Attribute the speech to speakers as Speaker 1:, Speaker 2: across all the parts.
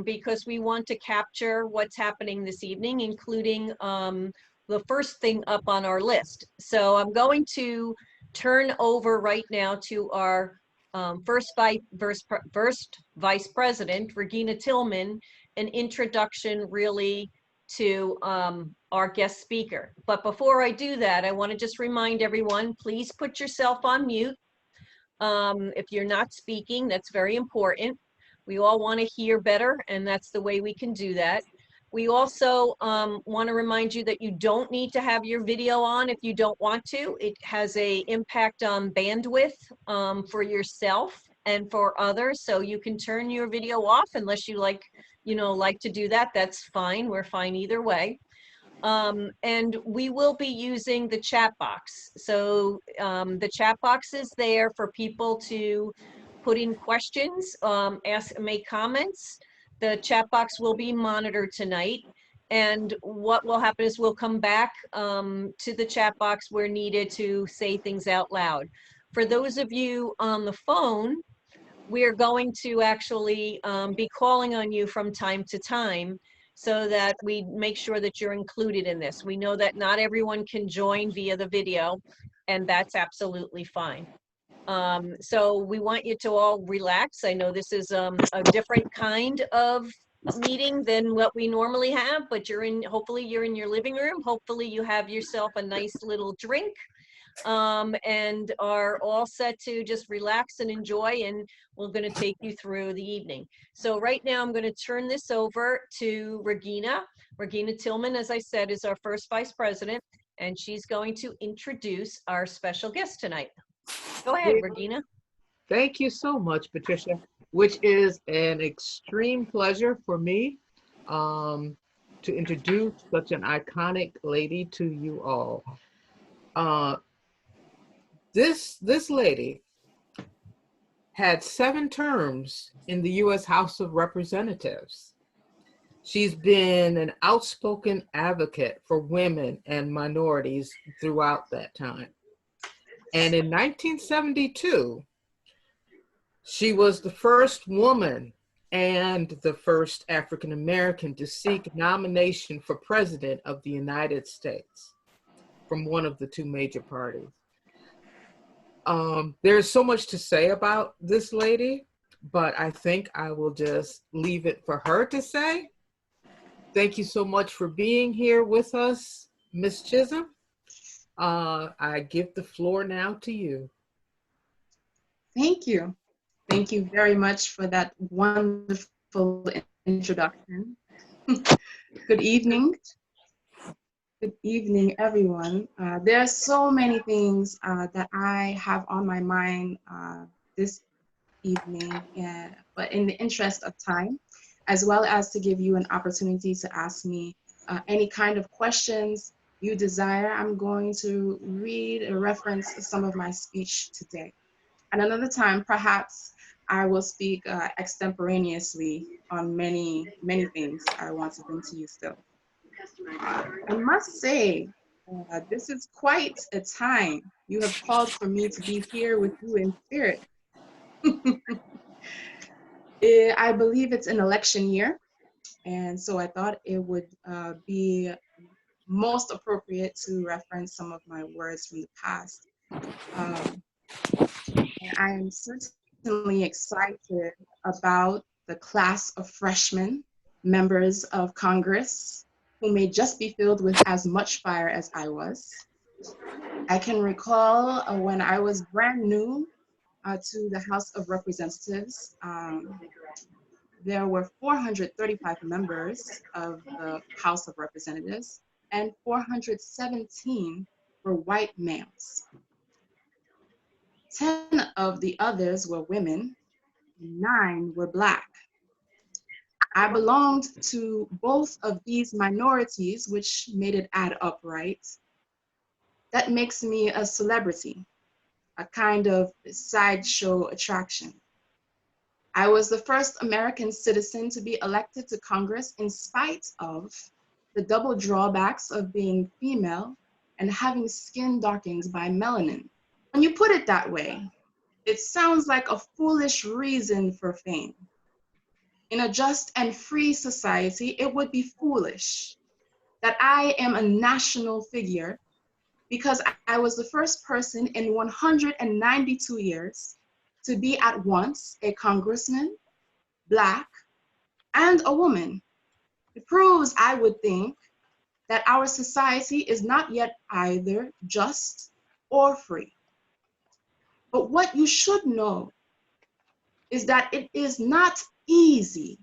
Speaker 1: because we want to capture what's happening this evening, including the first thing up on our list. So I'm going to turn over right now to our first Vice President, Regina Tillman, an introduction really to our guest speaker. But before I do that, I want to just remind everyone, please put yourself on mute. If you're not speaking, that's very important. We all want to hear better, and that's the way we can do that. We also want to remind you that you don't need to have your video on if you don't want to. It has an impact on bandwidth for yourself and for others, so you can turn your video off unless you like to do that. That's fine. We're fine either way. And we will be using the chat box. So the chat box is there for people to put in questions, make comments. The chat box will be monitored tonight. And what will happen is we'll come back to the chat box where needed to say things out loud. For those of you on the phone, we're going to actually be calling on you from time to time so that we make sure that you're included in this. We know that not everyone can join via the video, and that's absolutely fine. So we want you to all relax. I know this is a different kind of meeting than what we normally have, but hopefully you're in your living room. Hopefully you have yourself a nice little drink and are all set to just relax and enjoy, and we're going to take you through the evening. So right now I'm going to turn this over to Regina. Regina Tillman, as I said, is our first Vice President, and she's going to introduce our special guest tonight. Go ahead, Regina.
Speaker 2: Thank you so much, Patricia, which is an extreme pleasure for me to introduce such an iconic lady to you all. This lady had 7 terms in the U.S. House of Representatives. She's been an outspoken advocate for women and minorities throughout that time. And in 1972, she was the first woman and the first African American to seek nomination for president of the United States from one of the 2 major parties. There's so much to say about this lady, but I think I will just leave it for her to say. Thank you so much for being here with us, Ms. Chisolm. I give the floor now to you.
Speaker 3: Thank you. Thank you very much for that wonderful introduction. Good evening. Good evening, everyone. There are so many things that I have on my mind this evening, but in the interest of time, as well as to give you an opportunity to ask me any kind of questions you desire, I'm going to read a reference to some of my speech today. At another time, perhaps I will speak extemporaneously on many things I want to bring to you still. I must say, this is quite a time. You have called for me to be here with you in spirit. I believe it's an election year, and so I thought it would be most appropriate to reference some of my words from the past. I am certainly excited about the class of freshmen members of Congress who may just be filled with as much fire as I was. I can recall when I was brand new to the House of Representatives, there were 435 members of the House of Representatives, and 417 were white males. 10 of the others were women, 9 were Black. I belonged to both of these minorities, which made it add up, right? That makes me a celebrity, a kind of sideshow attraction. I was the first American citizen to be elected to Congress in spite of the double drawbacks of being female and having skin darkened by melanin. When you put it that way, it sounds like a foolish reason for fame. in a just and free society, it would be foolish that I am a national figure because I was the first person in 192 years to be at once a congressman, Black, and a woman. It proves, I would think, that our society is not yet either just or free. But what you should know is that it is not easy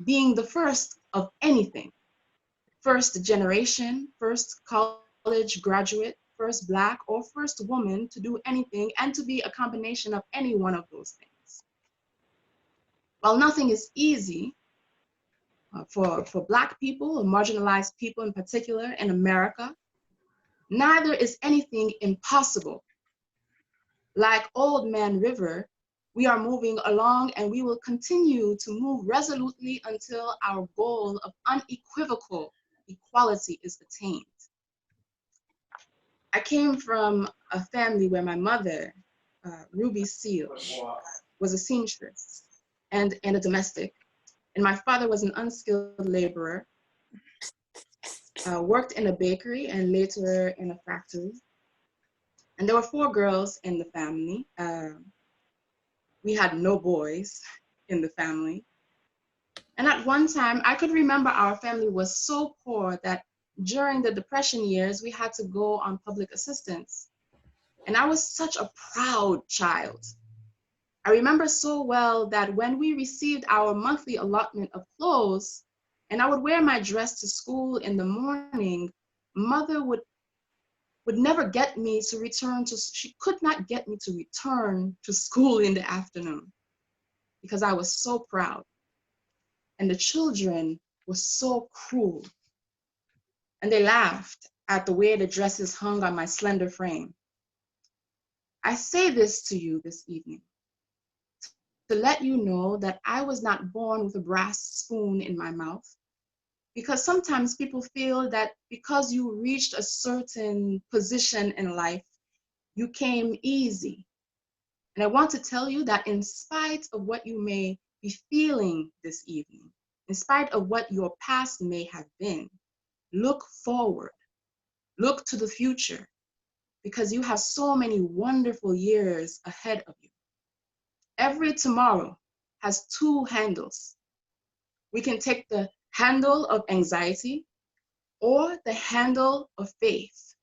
Speaker 3: being the first of anything. First generation, first college graduate, first Black, or first woman to do anything and to be a combination of any one of those things. While nothing is easy for Black people or marginalized people in particular in America, neither is anything impossible. Like Old Man River, we are moving along and we will continue to move resolutely until our goal of unequivocal equality is attained. I came from a family where my mother, Ruby Seal, was a seamstress and a domestic, and my father was an unskilled laborer, worked in a bakery and later in a factory. And there were 4 girls in the family. We had no boys in the family. And at one time, I could remember our family was so poor that during the Depression years, we had to go on public assistance. And I was such a proud child. I remember so well that when we received our monthly allotment of clothes, and I would wear my dress to school in the morning, Mother would never get me to return to, she could not get me to return to school in the afternoon because I was so proud. And the children were so cruel. And they laughed at the way the dresses hung on my slender frame. I say this to you this evening to let you know that I was not born with a brass spoon in my mouth, because sometimes people feel that because you reached a certain position in life, you came easy. And I want to tell you that in spite of what you may be feeling this evening, in spite of what your past may have been, look forward, look to the future, because you have so many wonderful years ahead of you. Every tomorrow has 2 handles. We can take the handle of anxiety or the handle of faith.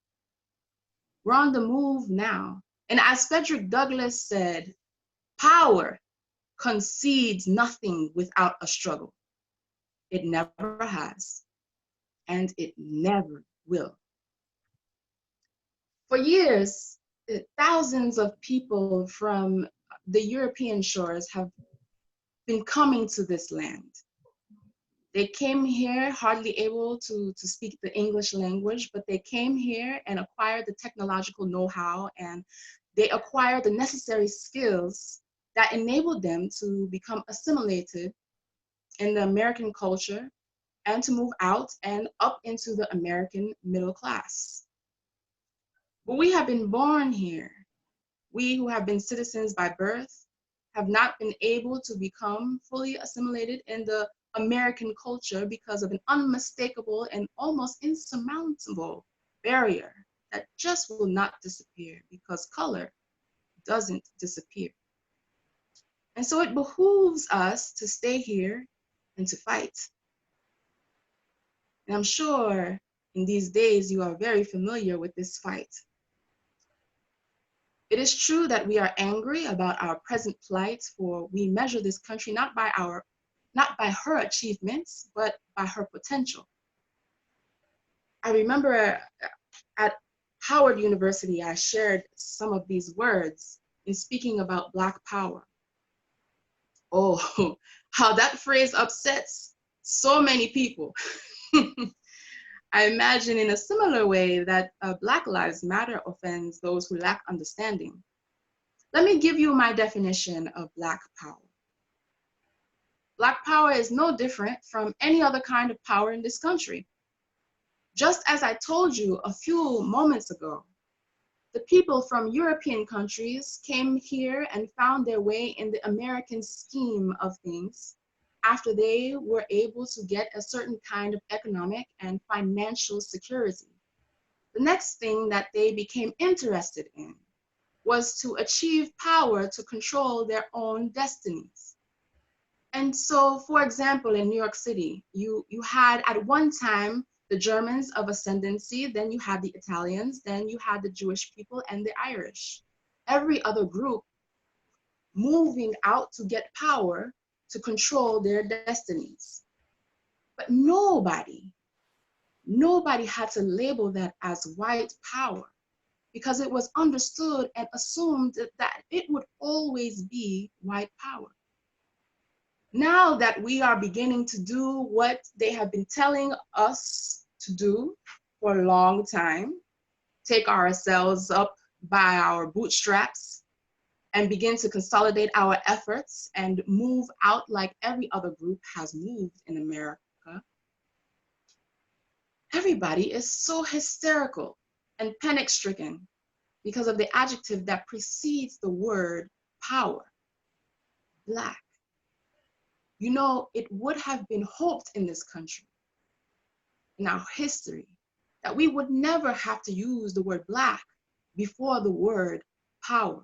Speaker 3: We're on the move now. And as Frederick Douglass said, power concedes nothing without a struggle. It never has, and it never will. For years, thousands of people from the European shores have been coming to this land. They came here hardly able to speak the English language, but they came here and acquired the technological know-how, and they acquired the necessary skills that enabled them to become assimilated in the American culture and to move out and up into the American middle class. But we have been born here. We who have been citizens by birth have not been able to become fully assimilated in the American culture because of an unmistakable and almost insurmountable barrier that just will not disappear, because color doesn't disappear. And so it behooves us to stay here and to fight. And I'm sure in these days you are very familiar with this fight. It is true that we are angry about our present plight, for we measure this country not by her achievements, but by her potential. I remember at Howard University, I shared some of these words in speaking about Black power. Oh, how that phrase upsets so many people. I imagine in a similar way that Black Lives Matter offends those who lack understanding. Let me give you my definition of Black power. Black power is no different from any other kind of power in this country. Just as I told you a few moments ago, the people from European countries came here and found their way in the American scheme of things after they were able to get a certain kind of economic and financial security, the next thing that they became interested in was to achieve power to control their own destinies. And so, for example, in New York City, you had at one time the Germans of ascendancy, then you had the Italians, then you had the Jewish people and the Irish. Every other group moving out to get power to control their destinies. But nobody had to label that as white power, because it was understood and assumed that it would always be white power. Now that we are beginning to do what they have been telling us to do for a long time, take ourselves up by our bootstraps and begin to consolidate our efforts and move out like every other group has moved in America, everybody is so hysterical and panic-stricken because of the adjective that precedes the word power, Black. You know, it would have been hoped in this country, in our history, that we would never have to use the word Black before the word power,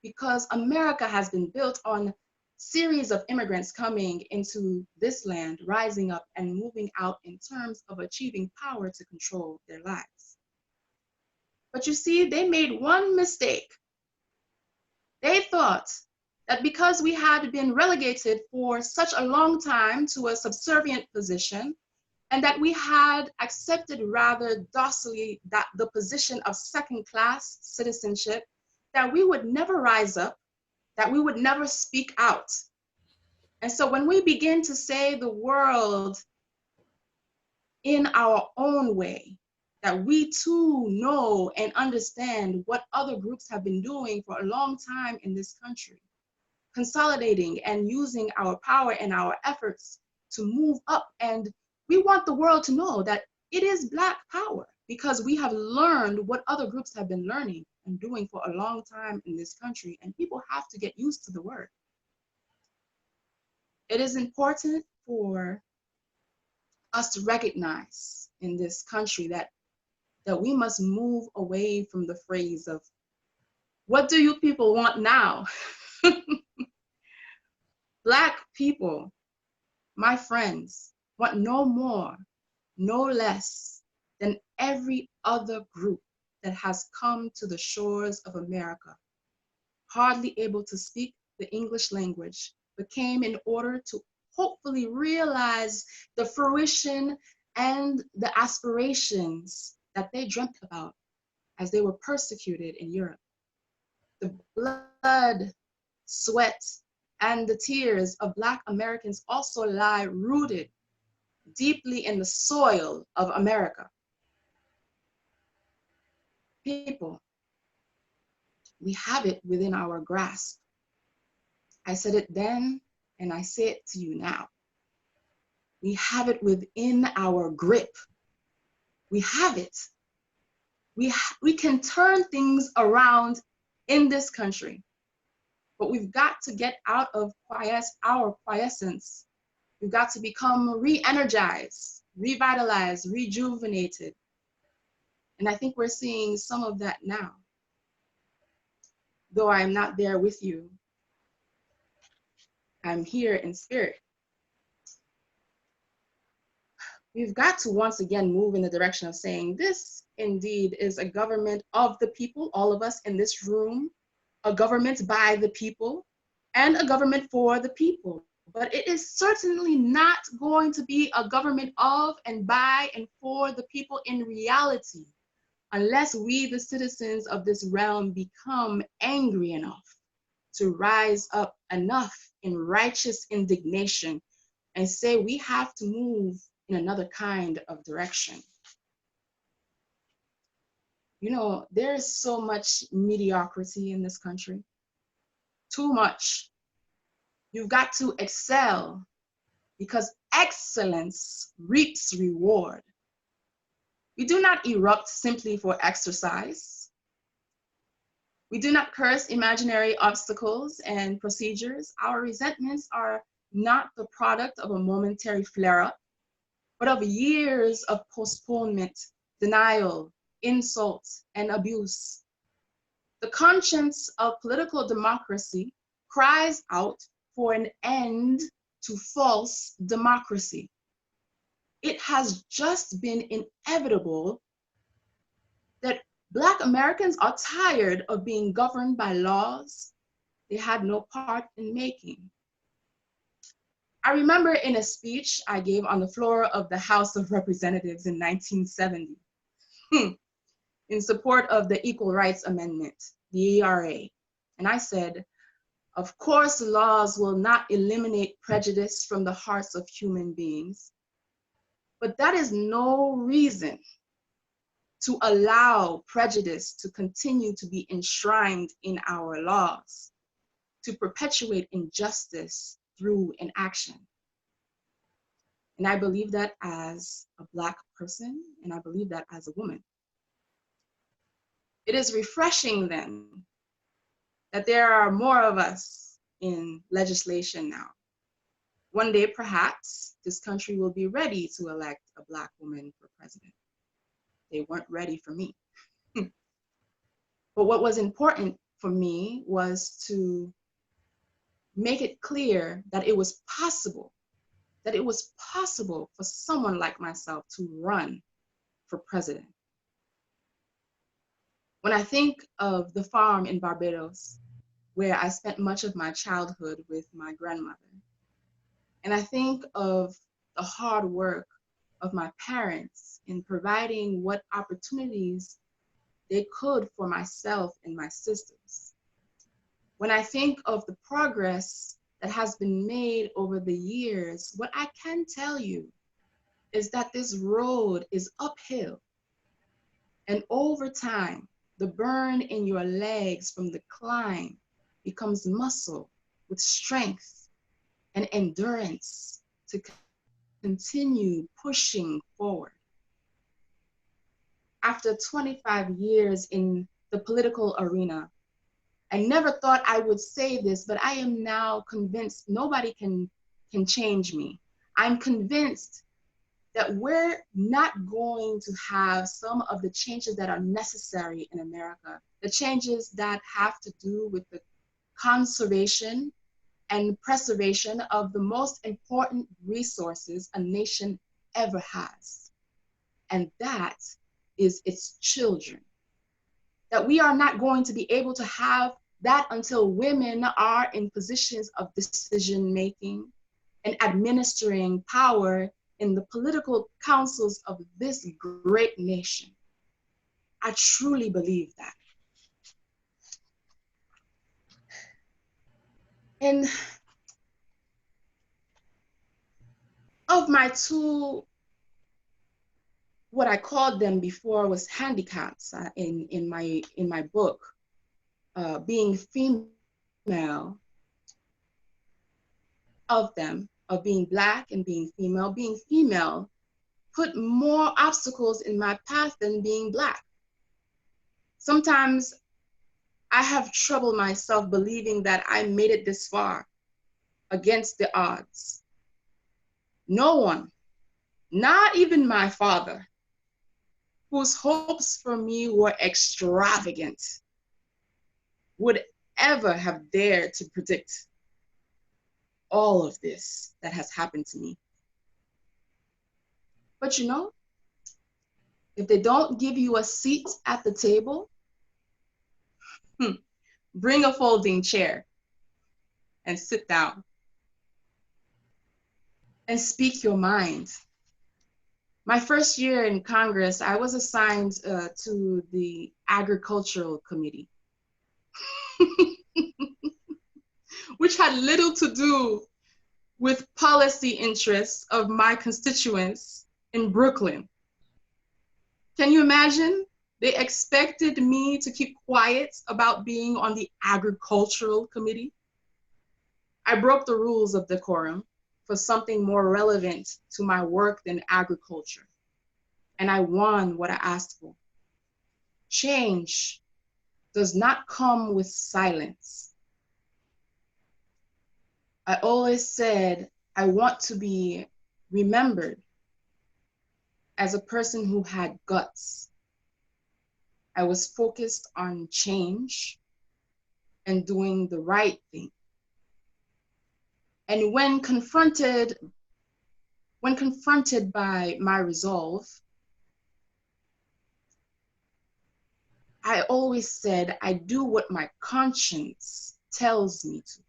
Speaker 3: because America has been built on a series of immigrants coming into this land, rising up and moving out in terms of achieving power to control their lives. But you see, they made one mistake. They thought that because we had been relegated for such a long time to a subservient position, and that we had accepted rather docilely that the position of second-class citizenship, that we would never rise up, that we would never speak out. And so when we begin to say the world in our own way, that we too know and understand what other groups have been doing for a long time in this country, consolidating and using our power and our efforts to move up. And we want the world to know that it is Black power, because we have learned what other groups have been learning and doing for a long time in this country, and people have to get used to the word. It is important for us to recognize in this country that we must move away from the phrase of, what do you people want now? Black people, my friends, want no more, no less than every other group that has come to the shores of America, hardly able to speak the English language, but came in order to hopefully realize the fruition and the aspirations that they dreamt about as they were persecuted in Europe. The blood, sweat, and the tears of Black Americans also lie rooted deeply in the soil of America. People, we have it within our grasp. I said it then, and I say it to you now. We have it within our grip. We have it. We can turn things around in this country, but we've got to get out of our quiescence. We've got to become re-energized, revitalized, rejuvenated. And I think we're seeing some of that now. Though I'm not there with you, I'm here in spirit. We've got to once again move in the direction of saying this indeed is a government of the people, all of us in this room, a government by the people, and a government for the people. But it is certainly not going to be a government of and by and for the people in reality, unless we, the citizens of this realm, become angry enough to rise up enough in righteous indignation and say we have to move in another kind of direction. You know, there's so much mediocrity in this country, too much. You've got to excel, because excellence reaps reward. We do not erupt simply for exercise. We do not curse imaginary obstacles and procedures. Our resentments are not the product of a momentary flare-up, but of years of postponement, denial, insult, and abuse. The conscience of political democracy cries out for an end to false democracy. It has just been inevitable that Black Americans are tired of being governed by laws they had no part in making. I remember in a speech I gave on the floor of the House of Representatives in 1970, in support of the Equal Rights Amendment, the ERA. And I said, of course, laws will not eliminate prejudice from the hearts of human beings, but that is no reason to allow prejudice to continue to be enshrined in our laws, to perpetuate injustice through inaction. And I believe that as a Black person, and I believe that as a woman. It is refreshing then that there are more of us in legislation now. One day, perhaps, this country will be ready to elect a Black woman for president. They weren't ready for me. But what was important for me was to make it clear that it was possible for someone like myself to run for president. When I think of the farm in Barbados, where I spent much of my childhood with my grandmother, and I think of the hard work of my parents in providing what opportunities they could for myself and my sisters. When I think of the progress that has been made over the years, what I can tell you is that this road is uphill. And over time, the burn in your legs from the climb becomes muscle with strength and endurance to continue pushing forward. After 25 years in the political arena, I never thought I would say this, but I am now convinced nobody can change me. I'm convinced that we're not going to have some of the changes that are necessary in America, the changes that have to do with the conservation and preservation of the most important resources a nation ever has. And that is its children. That we are not going to be able to have that until women are in positions of decision-making and administering power in the political councils of this great nation. I truly believe that. And of my two, what I called them before was handicaps in my book, being female, of them, of being Black and being female put more obstacles in my path than being Black. Sometimes I have trouble myself believing that I made it this far against the odds. No one, not even my father, whose hopes for me were extravagant, would ever have dared to predict all of this that has happened to me. But you know, if they don't give you a seat at the table, bring a folding chair and sit down and speak your mind. My first year in Congress, I was assigned to the Agricultural Committee, which had little to do with policy interests of my constituents in Brooklyn. Can you imagine? They expected me to keep quiet about being on the Agricultural Committee. I broke the rules of decorum for something more relevant to my work than agriculture. And I won what I asked for. Change does not come with silence. I always said I want to be remembered as a person who had guts. I was focused on change and doing the right thing. And when confronted by my resolve, I always said I do what my conscience tells me to.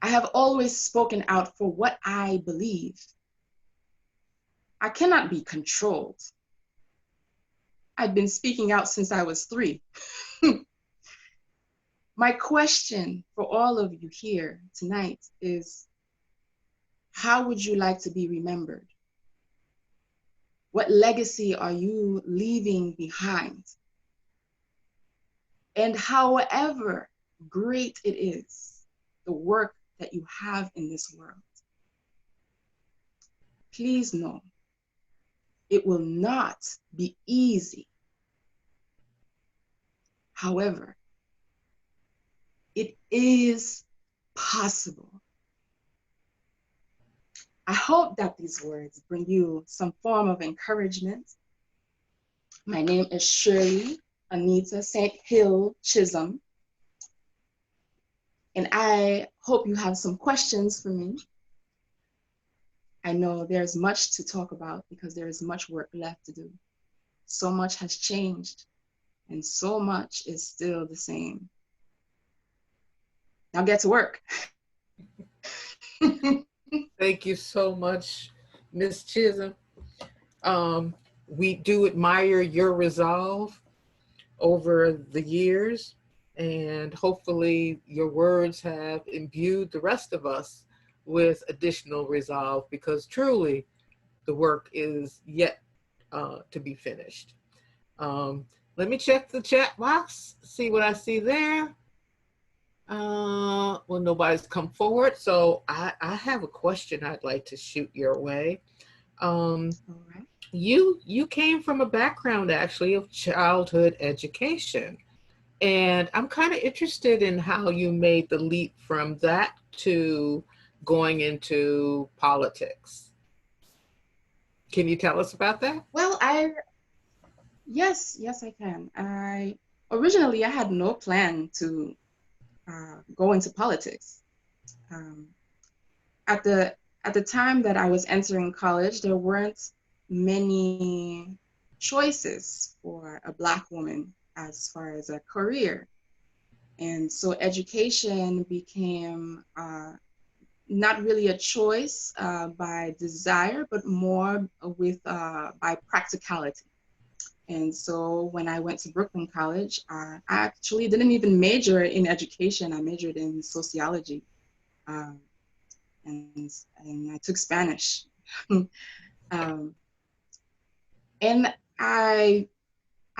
Speaker 3: I have always spoken out for what I believe. I cannot be controlled. I've been speaking out since I was 3. My question for all of you here tonight is, how would you like to be remembered? What legacy are you leaving behind? And however great it is, the work that you have in this world, please know it will not be easy. However, it is possible. I hope that these words bring you some form of encouragement. My name is Shirley Anita St. Hill Chisolm, and I hope you have some questions for me. I know there's much to talk about because there is much work left to do. So much has changed, and so much is still the same. Now get to work.
Speaker 2: Thank you so much, Ms. Chisolm. We do admire your resolve over the years, and hopefully your words have imbued the rest of us with additional resolve, because truly the work is yet to be finished. Let me check the chat box, see what I see there. Well, nobody's come forward, so I have a question I'd like to shoot your way.
Speaker 3: All right.
Speaker 2: You came from a background actually of childhood education, and I'm kind of interested in how you made the leap from that to going into politics. Can you tell us about that?
Speaker 3: Well, yes, I can. Originally I had no plan to go into politics. At the time that I was entering college, there weren't many choices for a Black woman as far as a career. And so education became not really a choice by desire, but more by practicality. And so when I went to Brooklyn College, I actually didn't even major in education. I majored in sociology, and I took Spanish. And I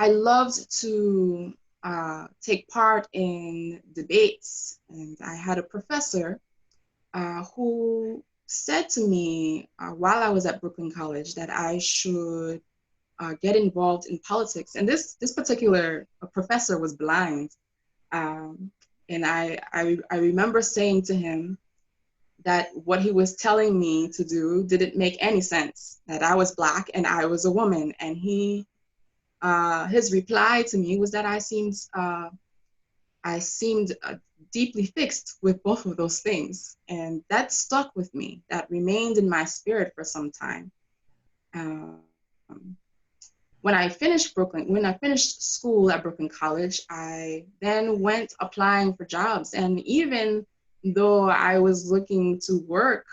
Speaker 3: loved to take part in debates. And I had a professor who said to me while I was at Brooklyn College that I should get involved in politics. And this particular professor was blind. And I remember saying to him that what he was telling me to do didn't make any sense, that I was Black and I was a woman. And his reply to me was that I seemed deeply fixed with both of those things. And that stuck with me. That remained in my spirit for some time. When I finished school at Brooklyn College, I then went applying for jobs. And even though I was looking to work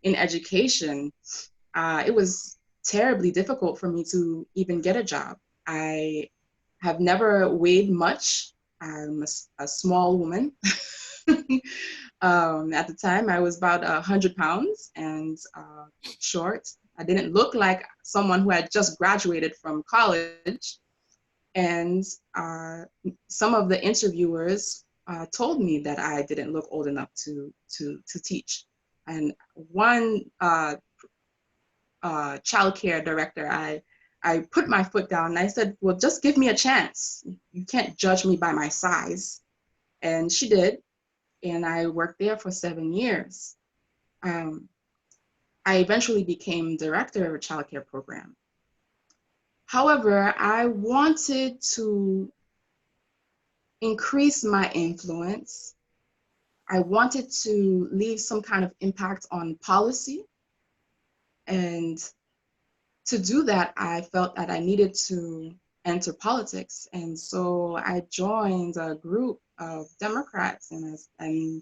Speaker 3: in education, it was terribly difficult for me to even get a job. I have never weighed much. I'm a small woman. At the time, I was about 100 pounds and short. I didn't look like someone who had just graduated from college. And some of the interviewers told me that I didn't look old enough to teach. And one childcare director, I put my foot down and I said, well, just give me a chance. You can't judge me by my size. And she did, and I worked there for 7 years. I eventually became director of a child care program. However, I wanted to increase my influence. I wanted to leave some kind of impact on policy. And to do that, I felt that I needed to enter politics. And so I joined a group of Democrats. And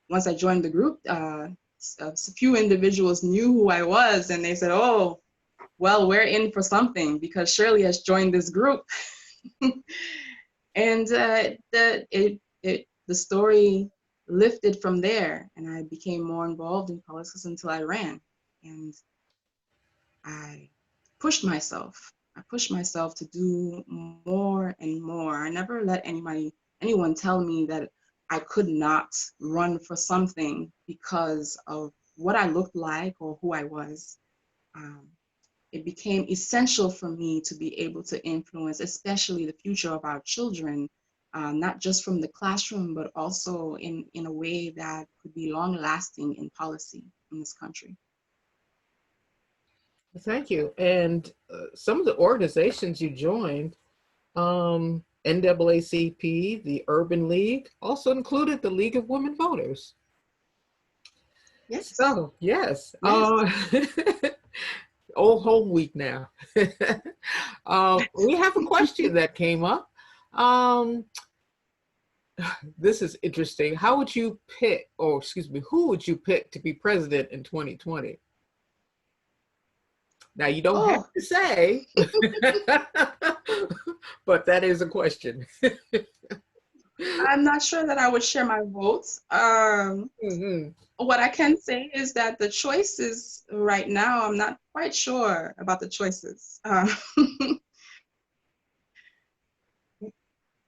Speaker 3: once I joined the group, a few individuals knew who I was, and they said, oh, well, we're in for something because Shirley has joined this group. And the story lifted from there, and I became more involved in politics until I ran. And I pushed myself. I pushed myself to do more and more. I never let anyone tell me that I could not run for something because of what I looked like or who I was. It became essential for me to be able to influence, especially the future of our children, not just from the classroom, but also in a way that could be long-lasting in policy in this country.
Speaker 2: Thank you. And some of the organizations you joined, NAACP, the Urban League, also included the League of Women Voters.
Speaker 3: Yes.
Speaker 2: So, yes.
Speaker 3: Yes.
Speaker 2: Old home week now. We have a question that came up. This is interesting. How would you pick, or excuse me, who would you pick to be president in 2020? Now, you don't have to say, but that is a question.
Speaker 3: I'm not sure that I would share my votes. What I can say is that the choices right now, I'm not quite sure about the choices.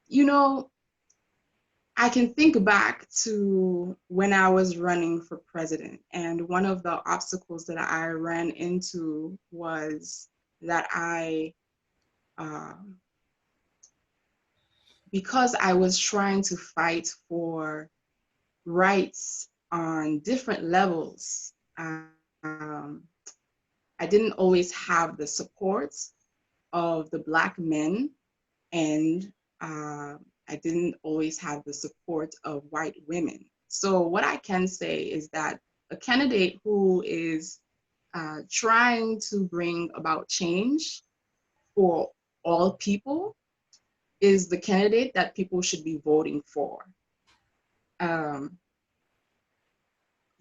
Speaker 3: You know, I can think back to when I was running for president, and one of the obstacles that I ran into was that because I was trying to fight for rights on different levels, I didn't always have the support of the Black men, and I didn't always have the support of white women. So what I can say is that a candidate who is trying to bring about change for all people is the candidate that people should be voting for.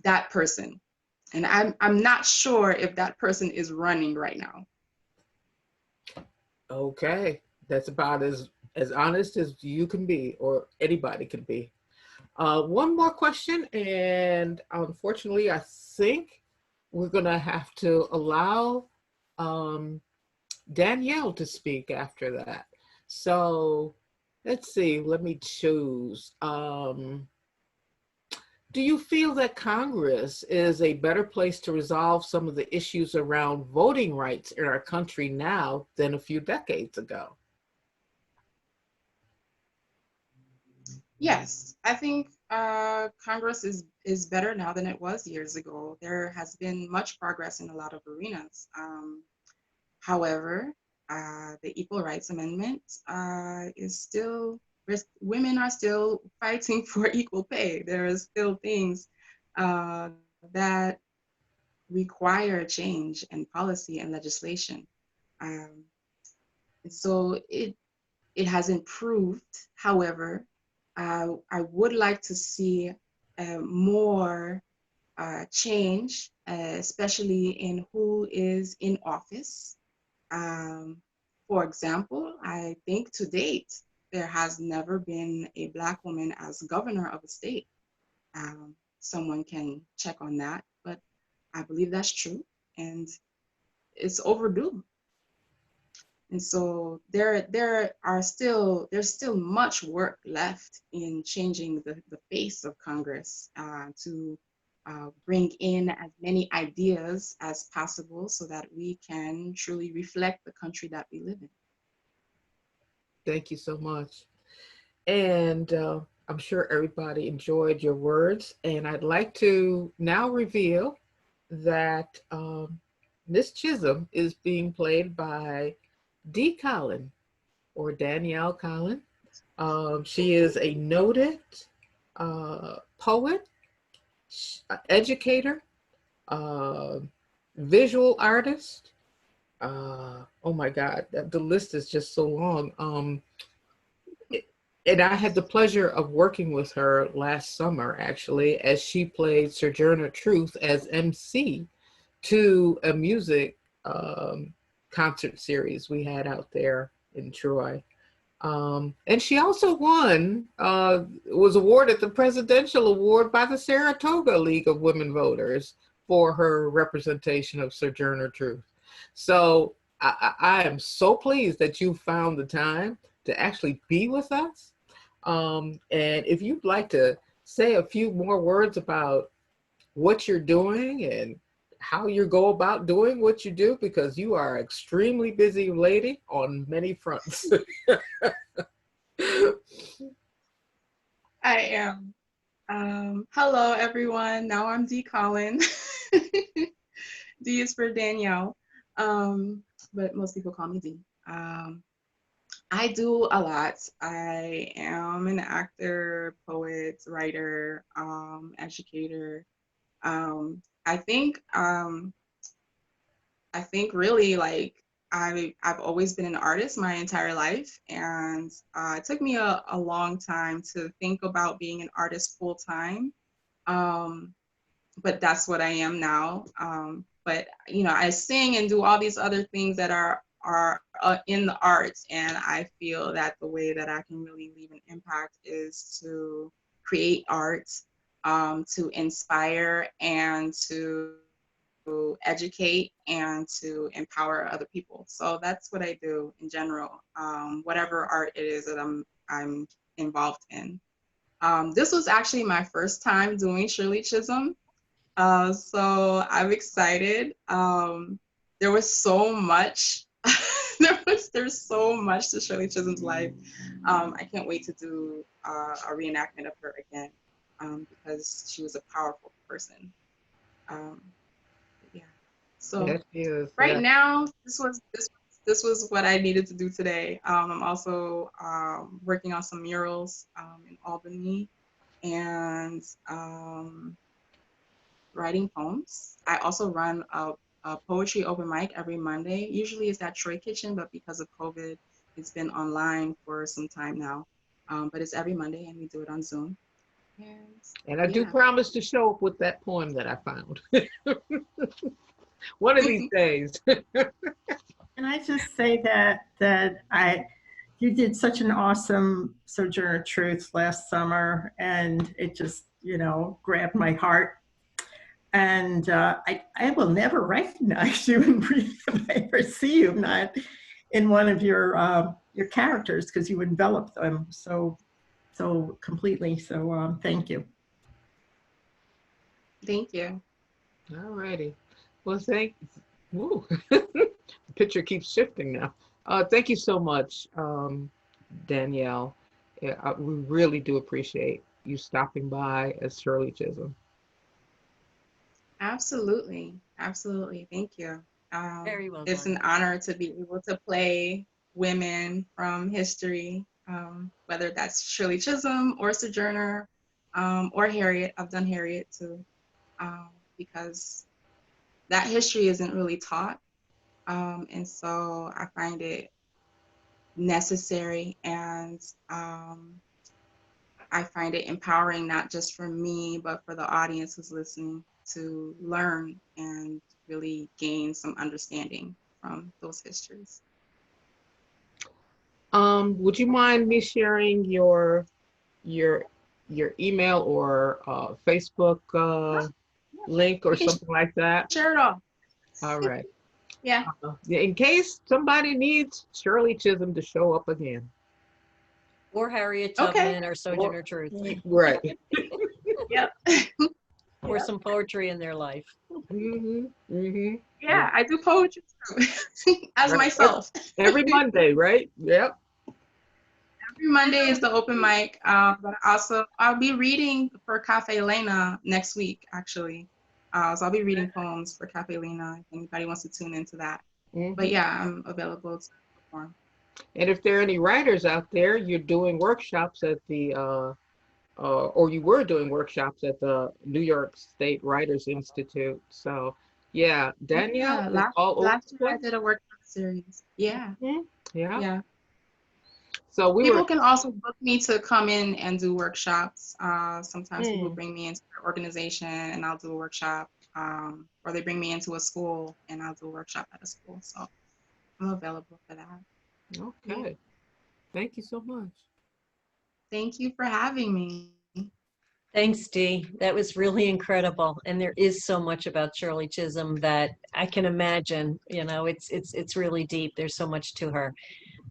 Speaker 3: That person. And I'm not sure if that person is running right now.
Speaker 2: Okay, that's about as honest as you can be, or anybody can be. One more question, and unfortunately, I think we're gonna have to allow Danielle to speak after that. So let's see, let me choose. Do you feel that Congress is a better place to resolve some of the issues around voting rights in our country now than a few decades ago?
Speaker 3: Yes, I think Congress is better now than it was years ago. There has been much progress in a lot of arenas. However, the Equal Rights Amendment is still, women are still fighting for equal pay. There are still things that require change in policy and legislation. So it has improved. However, I would like to see more change, especially in who is in office. For example, I think to date, there has never been a Black woman as governor of a state. Someone can check on that, but I believe that's true, and it's overdue. And so there's still much work left in changing the face of Congress to bring in as many ideas as possible so that we can truly reflect the country that we live in.
Speaker 2: Thank you so much. And I'm sure everybody enjoyed your words, and I'd like to now reveal that Miss Chisolm is being played by D. Colin, or Danielle Colin. She is a noted poet, educator, visual artist. Oh my God, the list is just so long. And I had the pleasure of working with her last summer, actually, as she played Sojourner Truth as MC to a music concert series we had out there in Troy. And she also was awarded the Presidential Award by the Saratoga League of Women Voters for her representation of Sojourner Truth. So I am so pleased that you found the time to actually be with us. And if you'd like to say a few more words about what you're doing and how you go about doing what you do, because you are an extremely busy lady on many fronts.
Speaker 3: I am. Hello, everyone. Now I'm D. Colin. D is for Danielle, but most people call me D. I do a lot. I am an actor, poet, writer, educator. I think really like I've always been an artist my entire life, and it took me a long time to think about being an artist full time. But that's what I am now. But you know, I sing and do all these other things that are in the arts, and I feel that the way that I can really leave an impact is to create art, to inspire and to educate and to empower other people. So that's what I do in general, whatever art it is that I'm involved in. This was actually my first time doing Shirley Chisolm. So I'm excited. There was so much. There's so much to Shirley Chisholm's life. I can't wait to do a reenactment of her again, because she was a powerful person. Yeah. So right now, this was what I needed to do today. I'm also working on some murals in Albany, and writing poems. I also run a poetry open mic every Monday. Usually it's at Troy Kitchen, but because of COVID, it's been online for some time now. But it's every Monday, and we do it on Zoom.
Speaker 2: And I do promise to show up with that poem that I found. One of these days.
Speaker 4: Can I just say that you did such an awesome Sojourner Truth last summer, and it just, grabbed my heart. And I will never recognize you if I ever see you not in one of your characters, because you envelop them so completely. So thank you.
Speaker 3: Thank you.
Speaker 2: All righty. Well, Ooh. The picture keeps shifting now. Thank you so much, Danielle. Yeah, we really do appreciate you stopping by as Shirley Chisolm.
Speaker 3: Absolutely. Thank you.
Speaker 1: Very well
Speaker 3: It's
Speaker 1: done.
Speaker 3: an honor to be able to play women from history, whether that's Shirley Chisolm or Sojourner, or Harriet. I've done Harriet too, because that history isn't really taught. And so I find it necessary, and I find it empowering, not just for me, but for the audience who's listening, to learn and really gain some understanding from those histories.
Speaker 2: Would you mind me sharing your email or Facebook link or something like that?
Speaker 3: Share it all.
Speaker 2: All right.
Speaker 3: Yeah.
Speaker 2: In case somebody needs Shirley Chisolm to show up again.
Speaker 1: Or Harriet Tubman or Sojourner Truth.
Speaker 2: Right.
Speaker 3: Yep.
Speaker 1: Or some poetry in their life.
Speaker 3: Yeah, I do poetry too, as myself.
Speaker 2: Every Monday, right? Yep.
Speaker 3: every Monday is the open mic, but also I'll be reading for Cafe Lena next week, actually. So I'll be reading poems for Cafe Lena if anybody wants to tune into that. But yeah, I'm available to perform.
Speaker 2: And if there are any writers out there, you're doing workshops at the, or you were doing workshops at the New York State Writers Institute. So yeah, Danielle,
Speaker 3: Yeah,
Speaker 2: is all over
Speaker 3: last
Speaker 2: the
Speaker 3: year I
Speaker 2: place.
Speaker 3: did a workshop series. Yeah,
Speaker 2: Yeah.
Speaker 3: yeah.
Speaker 2: So we
Speaker 3: People
Speaker 2: were.
Speaker 3: can also book me to come in and do workshops. Sometimes people
Speaker 2: Mm.
Speaker 3: bring me into their organization and I'll do a workshop. Or they bring me into a school and I'll do a workshop at a school. So I'm available for that.
Speaker 2: Okay. Thank you so much.
Speaker 3: Thank you for having me.
Speaker 1: Thanks, Dee. That was really incredible. And there is so much about Shirley Chisholm that I can imagine, you know, it's really deep. There's so much to her.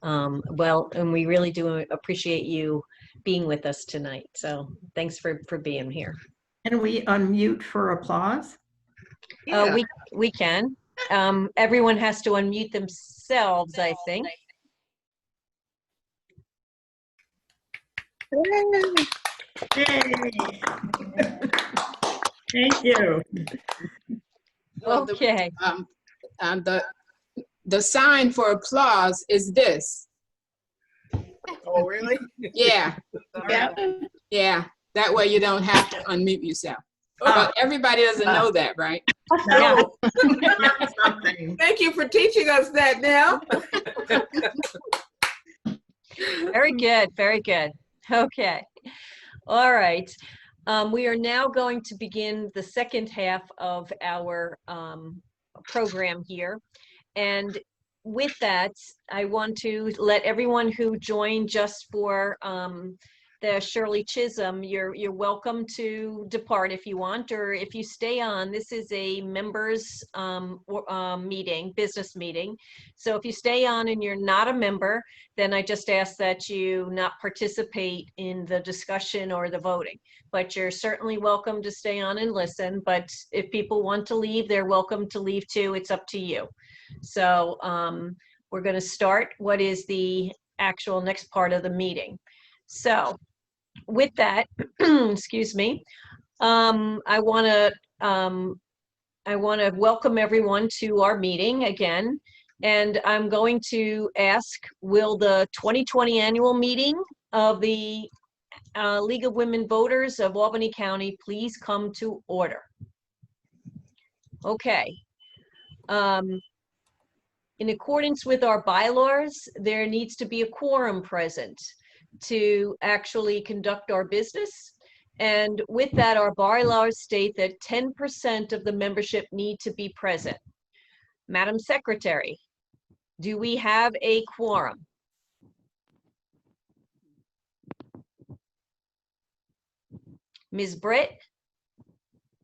Speaker 1: Well, and we really do appreciate you being with us tonight. So thanks for being here.
Speaker 4: Can we unmute for applause?
Speaker 2: Yeah.
Speaker 1: We can. Everyone has to unmute themselves, I think.
Speaker 4: Yay. Thank you.
Speaker 5: Well,
Speaker 1: Okay.
Speaker 5: the sign for applause is this.
Speaker 2: Oh, really?
Speaker 5: Yeah, yeah. That way you don't have to unmute yourself. But everybody doesn't know that, right?
Speaker 4: No. Something.
Speaker 2: Thank you for teaching us that now.
Speaker 1: Very good. Very good. Okay. All right. We are now going to begin the second half of our program here. And with that, I want to let everyone who joined just for the Shirley Chisolm, you're welcome to depart if you want, or if you stay on. This is a members meeting, business meeting. So if you stay on and you're not a member, then I just ask that you not participate in the discussion or the voting. But you're certainly welcome to stay on and listen. But if people want to leave, they're welcome to leave too. It's up to you. So we're going to start what is the actual next part of the meeting. So with that, excuse me, I want to welcome everyone to our meeting again. And I'm going to ask, will the 2020 annual meeting of the League of Women Voters of Albany County please come to order? Okay. In accordance with our bylaws, there needs to be a quorum present to actually conduct our business. And with that, our bylaws state that 10% of the membership need to be present. Madam Secretary, do we have a quorum? Ms. Britt,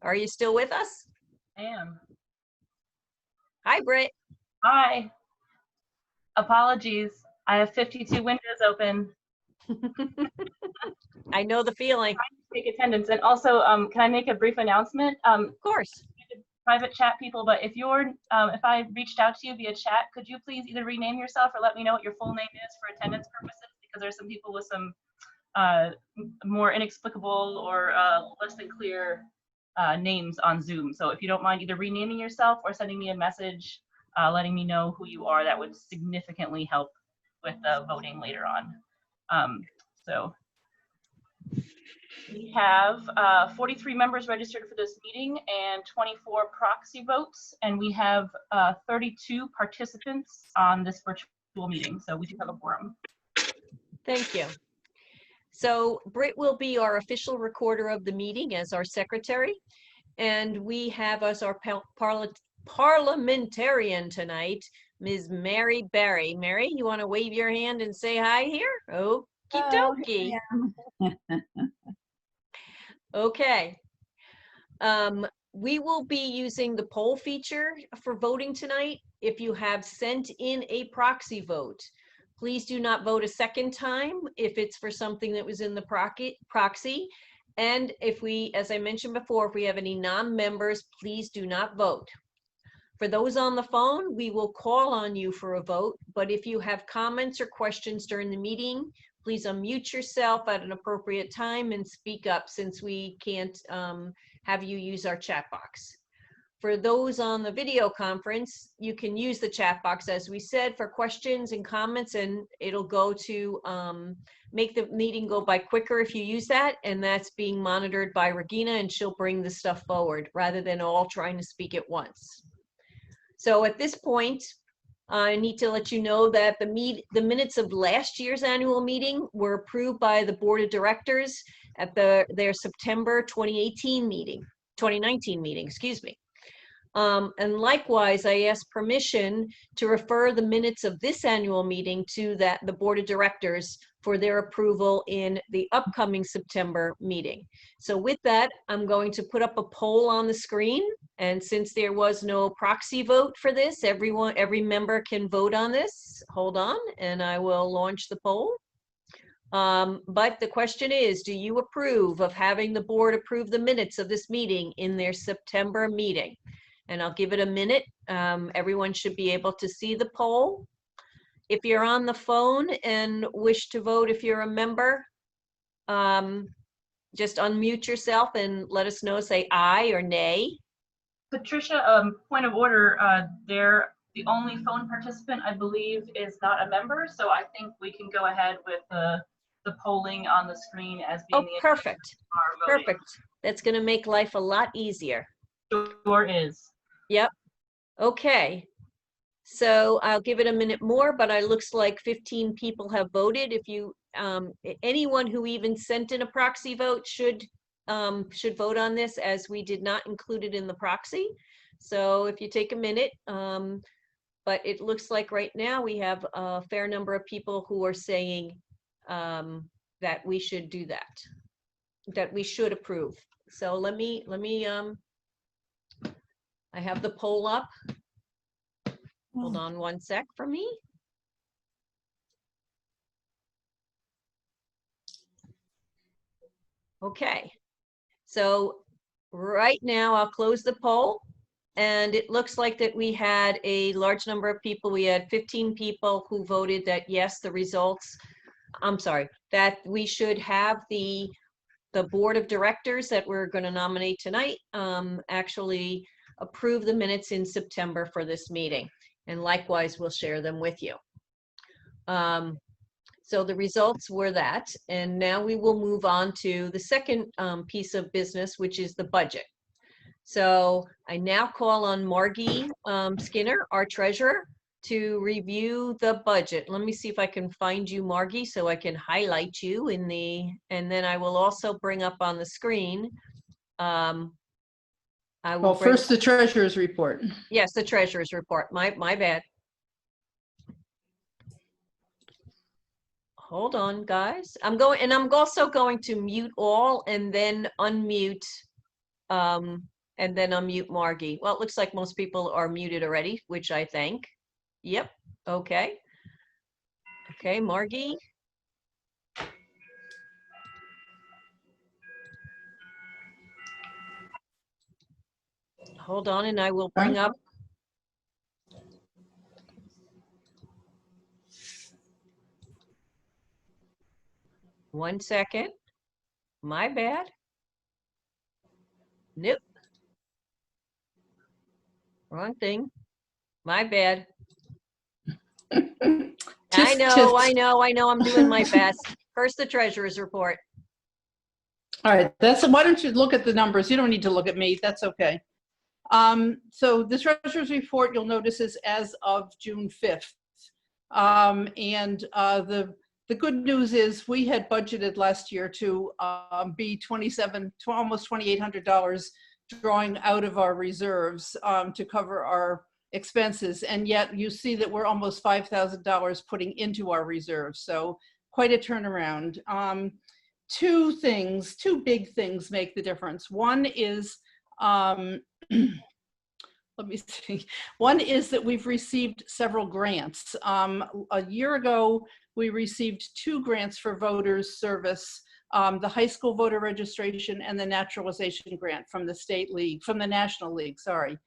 Speaker 1: are you still with us?
Speaker 6: I am.
Speaker 1: Hi, Britt.
Speaker 6: Hi. Apologies. I have 52 windows open.
Speaker 1: I know the feeling.
Speaker 6: Take attendance. And also, can I make a brief announcement?
Speaker 1: Of course.
Speaker 6: Private chat people, but if I reached out to you via chat, could you please either rename yourself or let me know what your full name is for attendance purposes? Because there's some people with some more inexplicable or less than clear names on Zoom. So if you don't mind either renaming yourself or sending me a message letting me know who you are, that would significantly help with the voting later on. So we have 43 members registered for this meeting and 24 proxy votes, and we have 32 participants on this virtual meeting, so we do have a quorum.
Speaker 1: Thank you. So Britt will be our official recorder of the meeting as our secretary, and we have as our parliamentarian tonight, Ms. Mary Barry. Mary, you want to wave your hand and say hi here? Okie dokie. Okay. We will be using the poll feature for voting tonight. If you have sent in a proxy vote, please do not vote a second time if it's for something that was in the proxy. And if we, as I mentioned before, if we have any non-members, please do not vote. For those on the phone, we will call on you for a vote, but if you have comments or questions during the meeting, please unmute yourself at an appropriate time and speak up, since we can't have you use our chat box. For those on the video conference, you can use the chat box, as we said, for questions and comments, and it'll go to make the meeting go by quicker if you use that, and that's being monitored by Regina, and she'll bring the stuff forward rather than all trying to speak at once. So at this point, I need to let you know that the minutes of last year's annual meeting were approved by the Board of Directors at their September 2019 meeting, excuse me. And likewise, I asked permission to refer the minutes of this annual meeting to the Board of Directors for their approval in the upcoming September meeting. So with that, I'm going to put up a poll on the screen. And since there was no proxy vote for this, every member can vote on this. Hold on, and I will launch the poll. But the question is, do you approve of having the board approve the minutes of this meeting in their September meeting? And I'll give it a minute. Everyone should be able to see the poll. If you're on the phone and wish to vote, if you're a member, just unmute yourself and let us know, say aye or nay.
Speaker 6: Patricia, point of order, the only phone participant, I believe, is not a member, so I think we can go ahead with the polling on the screen as being the
Speaker 1: perfect.
Speaker 6: Our voting.
Speaker 1: Perfect. That's going to make life a lot easier.
Speaker 6: Sure is.
Speaker 1: Yep. Okay. So I'll give it a minute more, but it looks like 15 people have voted. If you, anyone who even sent in a proxy vote should vote on this, as we did not include it in the proxy. So if you take a minute, but it looks like right now we have a fair number of people who are saying that we should do that we should approve. So let me I have the poll up. Hold on one sec for me. Okay, so right now I'll close the poll, and it looks like that we had a large number of people. We had 15 people who voted that yes, the results, I'm sorry, that we should have the board of directors that we're going to nominate tonight actually approve the minutes in September for this meeting. And likewise, we'll share them with you. So the results were that, and now we will move on to the second piece of business, which is the budget. So I now call on Margie Skinner, our treasurer, to review the budget. Let me see if I can find you, Margie, so I can highlight you in and then I will also bring up on the screen.
Speaker 7: Well, first the treasurer's report.
Speaker 1: Yes, the treasurer's report. My bad. Hold on, guys. I'm also going to mute all and then unmute Margie. Well, it looks like most people are muted already, which I thank. Yep. Okay. Okay, Margie. Hold on, and I will bring up. One second. My bad. Nope. Wrong thing. My bad. I know. I'm doing my best. First, the treasurer's report.
Speaker 7: All right. Why don't you look at the numbers? You don't need to look at me. That's okay. So the treasurer's report, you'll notice, is as of June 5th. The good news is we had budgeted last year to be almost $2,800 drawing out of our reserves to cover our expenses, and yet you see that we're almost $5,000 putting into our reserves. So quite a turnaround. Two big things make the difference. One is let me see. One is that we've received several grants. A year ago, we received 2 grants for voters service, the high school voter registration and the naturalization grant from the National League, sorry.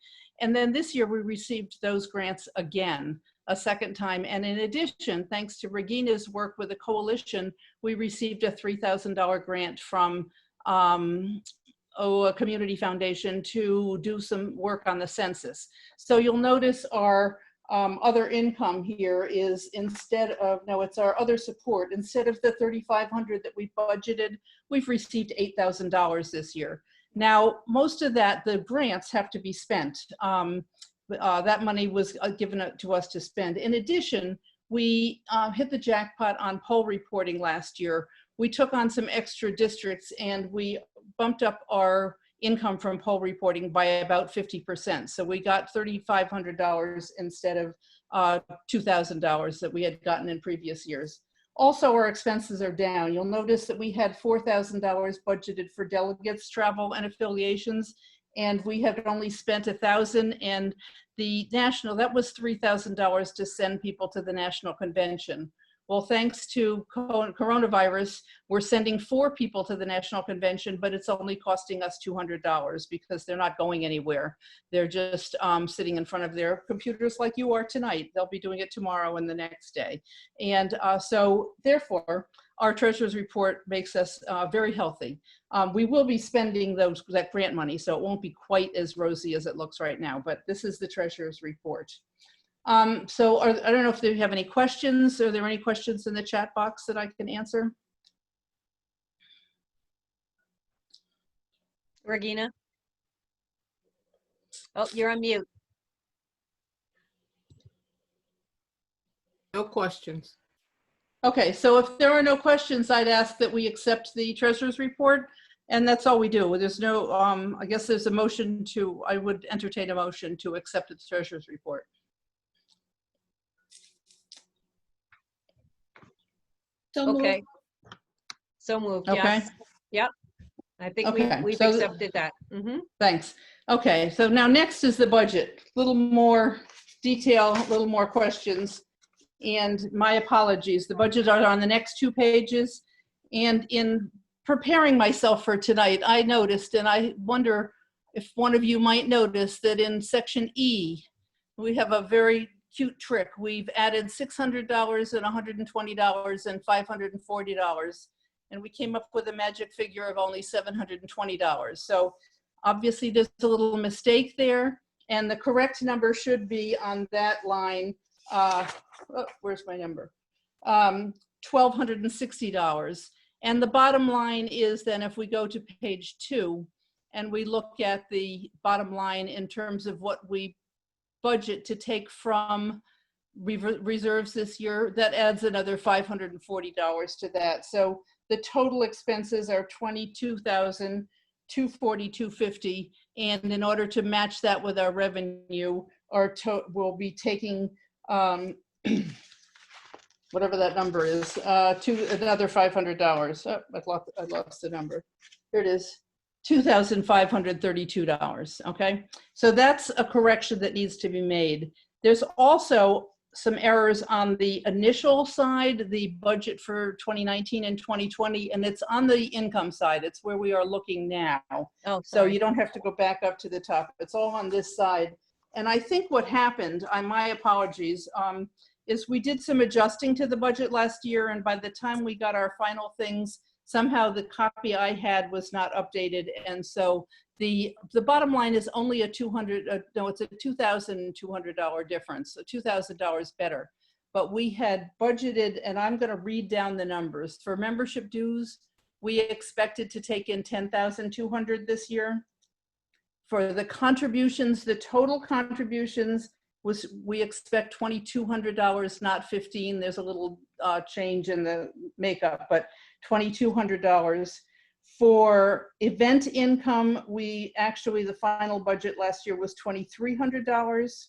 Speaker 7: And then this year we received those grants again. a second time. And in addition, thanks to Regina's work with the coalition, we received a $3,000 grant from a community foundation to do some work on the census. So you'll notice our other income here is instead of, no, it's our other support. Instead of the $3,500 that we budgeted, we've received $8,000 this year. Now, most of that, the grants have to be spent. That money was given to us to spend. In addition, we hit the jackpot on poll reporting last year. We took on some extra districts and we bumped up our income from poll reporting by about 50%. So we got $3,500 instead of $2,000 that we had gotten in previous years. Also, our expenses are down. You'll notice that we had $4,000 budgeted for delegates, travel, and affiliations, and we had only spent $1,000. And the national, that was $3,000 to send people to the national convention. Well, thanks to coronavirus, we're sending 4 people to the national convention, but it's only costing us $200 because they're not going anywhere. They're just sitting in front of their computers like you are tonight. They'll be doing it tomorrow and the next day. And so therefore, our treasurer's report makes us very healthy. We will be spending that grant money, so it won't be quite as rosy as it looks right now, but this is the treasurer's report. So I don't know if you have any questions. Are there any questions in the chat box that I can answer?
Speaker 1: Regina? Oh, you're on mute.
Speaker 2: No questions.
Speaker 7: Okay, so if there are no questions, I'd ask that we accept the treasurer's report, and that's all we do. There's no, I guess there's a motion to, I would entertain a motion to accept the treasurer's report.
Speaker 1: Okay. So moved,
Speaker 7: Okay.
Speaker 1: yes. Yep. I think
Speaker 7: Okay,
Speaker 1: we've
Speaker 7: so
Speaker 1: accepted that. Mhm.
Speaker 7: Thanks. Okay, so now next is the budget. A little more detail, a little more questions. And my apologies, the budget are on the next 2 pages. And in preparing myself for tonight, I noticed, and I wonder if one of you might notice that in section E, we have a very cute trick. We've added $600 and $120 and $540. And we came up with a magic figure of only $720. So obviously there's a little mistake there. And the correct number should be on that line. Where's my number? $1,260. And the bottom line is then if we go to page 2 and we look at the bottom line in terms of what we budget to take from reserves this year, that adds another $540 to that. So the total expenses are $22,242.50, and in order to match that with our revenue, we'll be taking whatever that number is, to another $500. Oh, I lost the number. Here it is. $2,532, okay? So that's a correction that needs to be made. There's also some errors on the initial side, the budget for 2019 and 2020, and it's on the income side. It's where we are looking now.
Speaker 1: Oh,
Speaker 7: so you don't have to go back up to the top. It's all on this side. And I think what happened, my apologies, is we did some adjusting to the budget last year, and by the time we got our final things, somehow the copy I had was not updated, and so the bottom line is only a it's a $2,200 difference, $2,000 better. But we had budgeted, and I'm going to read down the numbers. For membership dues, we expected to take in $10,200 this year. For the contributions, the total contributions we expect $2,200, not $15. There's a little change in the makeup, but $2,200. For event income, the final budget last year was $2,300.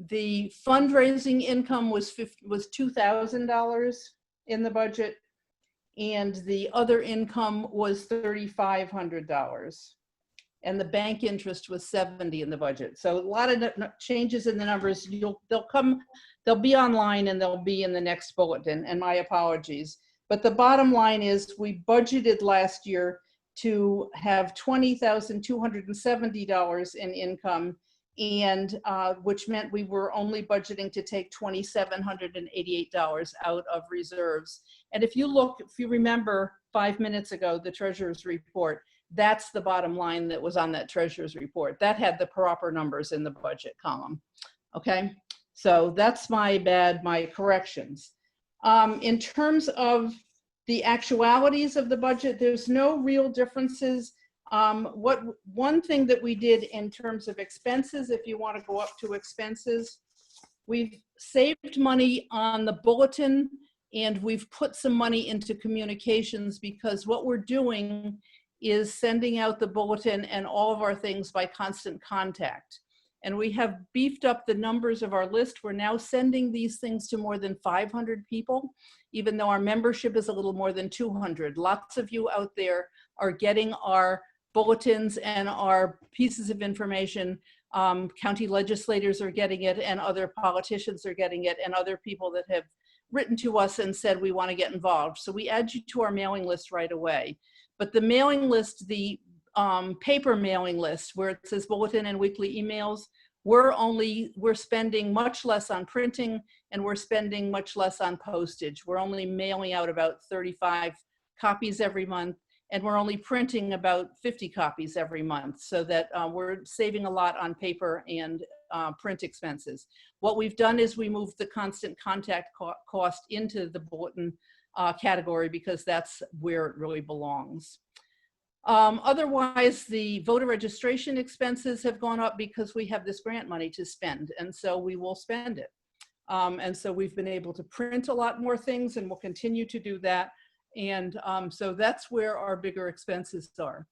Speaker 7: The fundraising income was $2,000 in the budget, and the other income was $3,500. And the bank interest was $70 in the budget. So a lot of changes in the numbers. They'll be online and they'll be in the next bulletin, and my apologies. But the bottom line is we budgeted last year to have $20,270 in income, and which meant we were only budgeting to take $2,788 out of reserves. And if you remember 5 minutes ago, the treasurer's report, that's the bottom line that was on that treasurer's report. That had the proper numbers in the budget column. Okay, so that's my bad, my corrections. In terms of the actualities of the budget, there's no real differences. One thing that we did in terms of expenses, if you want to go up to expenses, we've saved money on the bulletin and we've put some money into communications, because what we're doing is sending out the bulletin and all of our things by constant contact. And we have beefed up the numbers of our list. We're now sending these things to more than 500 people, even though our membership is a little more than 200. Lots of you out there are getting our bulletins and our pieces of information. County legislators are getting it, and other politicians are getting it, and other people that have written to us and said we want to get involved. So we add you to our mailing list right away. But the mailing list, the paper mailing list where it says bulletin and weekly emails, we're spending much less on printing, and we're spending much less on postage. We're only mailing out about 35 copies every month, and we're only printing about 50 copies every month, so that we're saving a lot on paper and print expenses. What we've done is we moved the constant contact cost into the bulletin category, because that's where it really belongs. Otherwise, the voter registration expenses have gone up because we have this grant money to spend, and so we will spend it. And so we've been able to print a lot more things, and we'll continue to do that. And so that's where our bigger expenses are.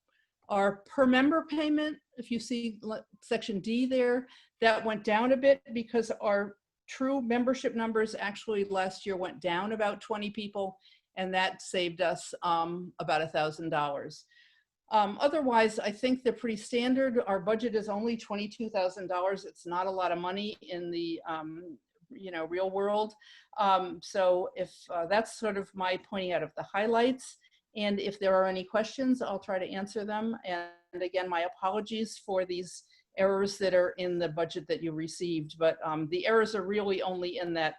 Speaker 7: Our per member payment, if you see section D there, that went down a bit because our true membership numbers actually last year went down about 20 people, and that saved us about $1,000. Otherwise, I think they're pretty standard. Our budget is only $22,000. It's not a lot of money in the real world. So if that's sort of my pointing out of the highlights, and if there are any questions, I'll try to answer them. And again, my apologies for these errors that are in the budget that you received, but the errors are really only in that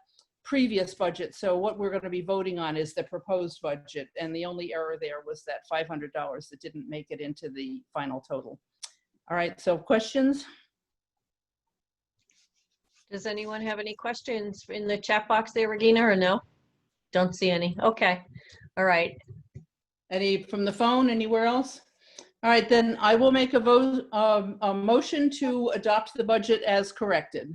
Speaker 7: previous budget. So what we're going to be voting on is the proposed budget, and the only error there was that $500 that didn't make it into the final total. All right, so questions?
Speaker 1: Does anyone have any questions in the chat box there, Regina, or no? Don't see any. Okay. All right.
Speaker 7: Any from the phone, anywhere else? All right, then I will make a vote, a motion to adopt the budget as corrected.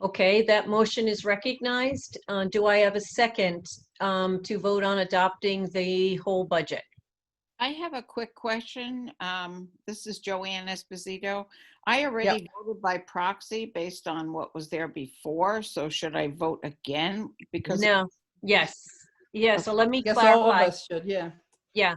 Speaker 1: Okay, that motion is recognized. Do I have a second to vote on adopting the whole budget?
Speaker 8: I have a quick question. This is Joanne Esposito. I already voted by proxy based on what was there before. So should I vote again? Because
Speaker 1: no. Yes. Yeah. So let me
Speaker 7: Guess
Speaker 1: clarify.
Speaker 7: all of us should. Yeah.
Speaker 1: Yeah.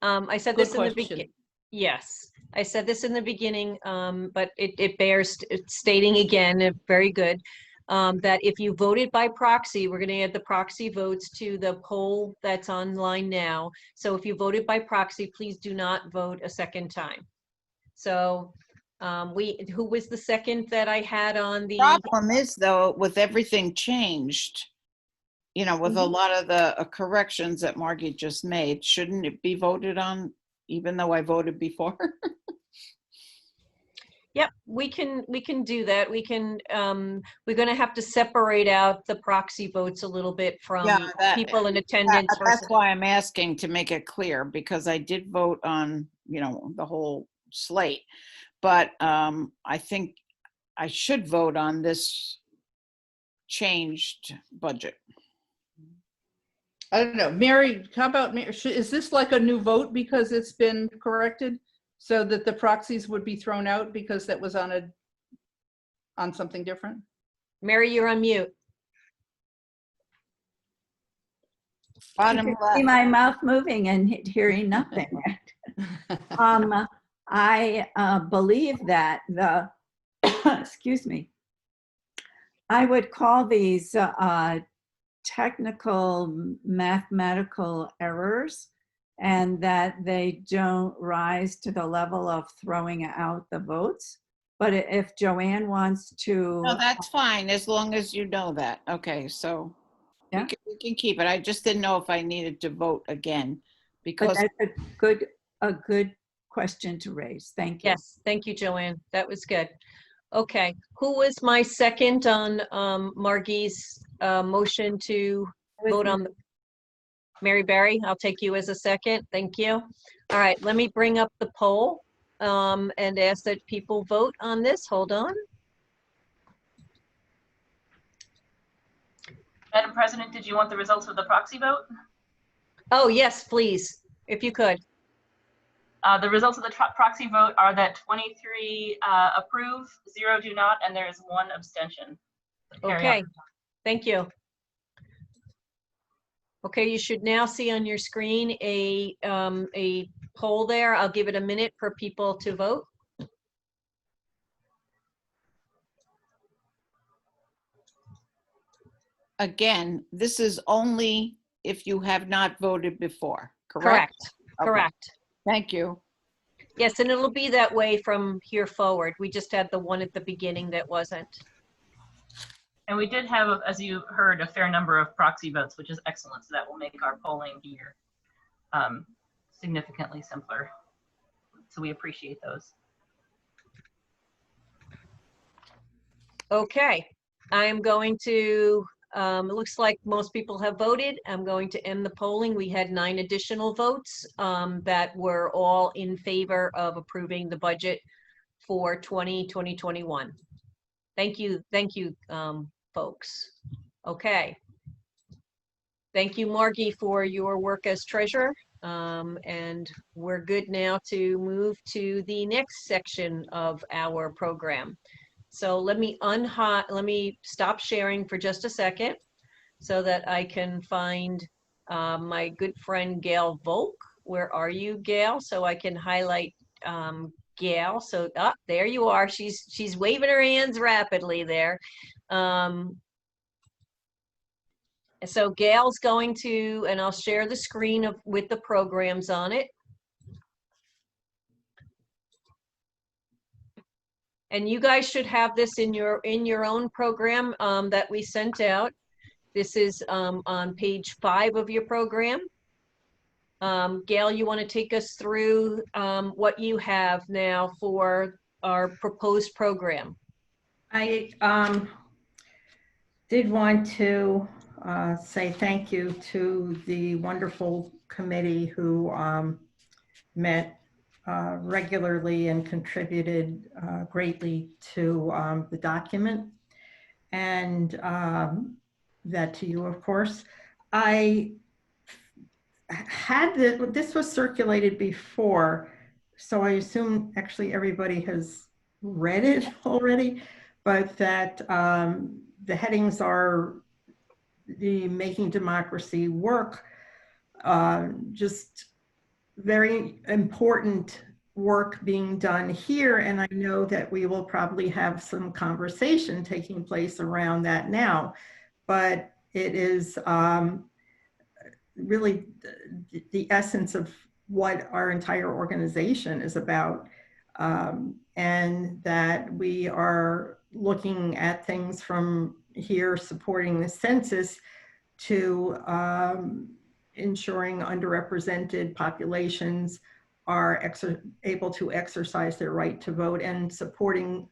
Speaker 1: I said
Speaker 7: Good
Speaker 1: this in the
Speaker 7: question.
Speaker 1: beginning. Yes. I said this in the beginning, but it bears stating again, very good, that if you voted by proxy, we're going to add the proxy votes to the poll that's online now. So if you voted by proxy, please do not vote a second time. So who was the second that I had on the?
Speaker 8: problem is, though, with everything changed, with a lot of the corrections that Margie just made, shouldn't it be voted on even though I voted before?
Speaker 1: Yep, we can do that. We can, we're going to have to separate out the proxy votes a little bit from people in attendance.
Speaker 8: That's why I'm asking, to make it clear, because I did vote on, the whole slate, but I think I should vote on this changed budget.
Speaker 7: I don't know. Mary, how about Mary? Is this like a new vote because it's been corrected? So that the proxies would be thrown out because that was on something different?
Speaker 1: Mary, you're on mute.
Speaker 8: Bottom
Speaker 9: you
Speaker 8: left.
Speaker 9: see my mouth moving and hearing nothing. I believe that the, excuse me, I would call these technical mathematical errors, and that they don't rise to the level of throwing out the votes. but if Joanne wants to,
Speaker 8: No, that's fine, as long as you know that. Okay, so
Speaker 9: Yeah.
Speaker 8: we can keep it. I just didn't know if I needed to vote again
Speaker 9: but
Speaker 8: because
Speaker 9: that's a good question to raise. Thank you.
Speaker 1: Yes, thank you, Joanne. That was good. Okay, who was my second on Margie's motion to vote on the Mary Berry? I'll take you as a second. Thank you. All right, let me bring up the poll and ask that people vote on this. Hold on.
Speaker 6: Madam President, did you want the results of the proxy vote?
Speaker 1: Oh, yes, please, if you could.
Speaker 6: The results of the proxy vote are that 23 approve, 0 do not, and there is 1 abstention. Carry on.
Speaker 1: Okay, thank you. Okay, you should now see on your screen a poll there. I'll give it a minute for people to vote.
Speaker 8: again, this is only if you have not voted before, correct?
Speaker 1: Correct,
Speaker 8: Okay.
Speaker 1: correct.
Speaker 8: Thank you.
Speaker 1: Yes, and it'll be that way from here forward. We just had the one at the beginning that wasn't.
Speaker 6: And we did have, as you heard, a fair number of proxy votes, which is excellent. So that will make our polling here significantly simpler. So we appreciate those.
Speaker 1: Okay, I am going to, it looks like most people have voted. I'm going to end the polling. We had 9 additional votes that were all in favor of approving the budget for 2021. Thank you, folks. Okay. Thank you, Margie, for your work as treasurer. And we're good now to move to the next section of our program. So let me stop sharing for just a second so that I can find my good friend Gail Volk. Where are you, Gail? So I can highlight Gail. So there you are. She's waving her hands rapidly there. So Gail's going to, and I'll share the screen with the programs on it. And you guys should have this in your own program that we sent out. This is on page 5 of your program. Gail, you want to take us through what you have now for our proposed program?
Speaker 4: I did want to say thank you to the wonderful committee who met regularly and contributed greatly to the document, and that to you, of course. I had this was circulated before, so I assume actually everybody has read it already, but that the headings are the Making Democracy Work, just very important work being done here. And I know that we will probably have some conversation taking place around that now, but it is really the essence of what our entire organization is about. And that we are looking at things from here supporting the census to ensuring underrepresented populations are able to exercise their right to vote, and supporting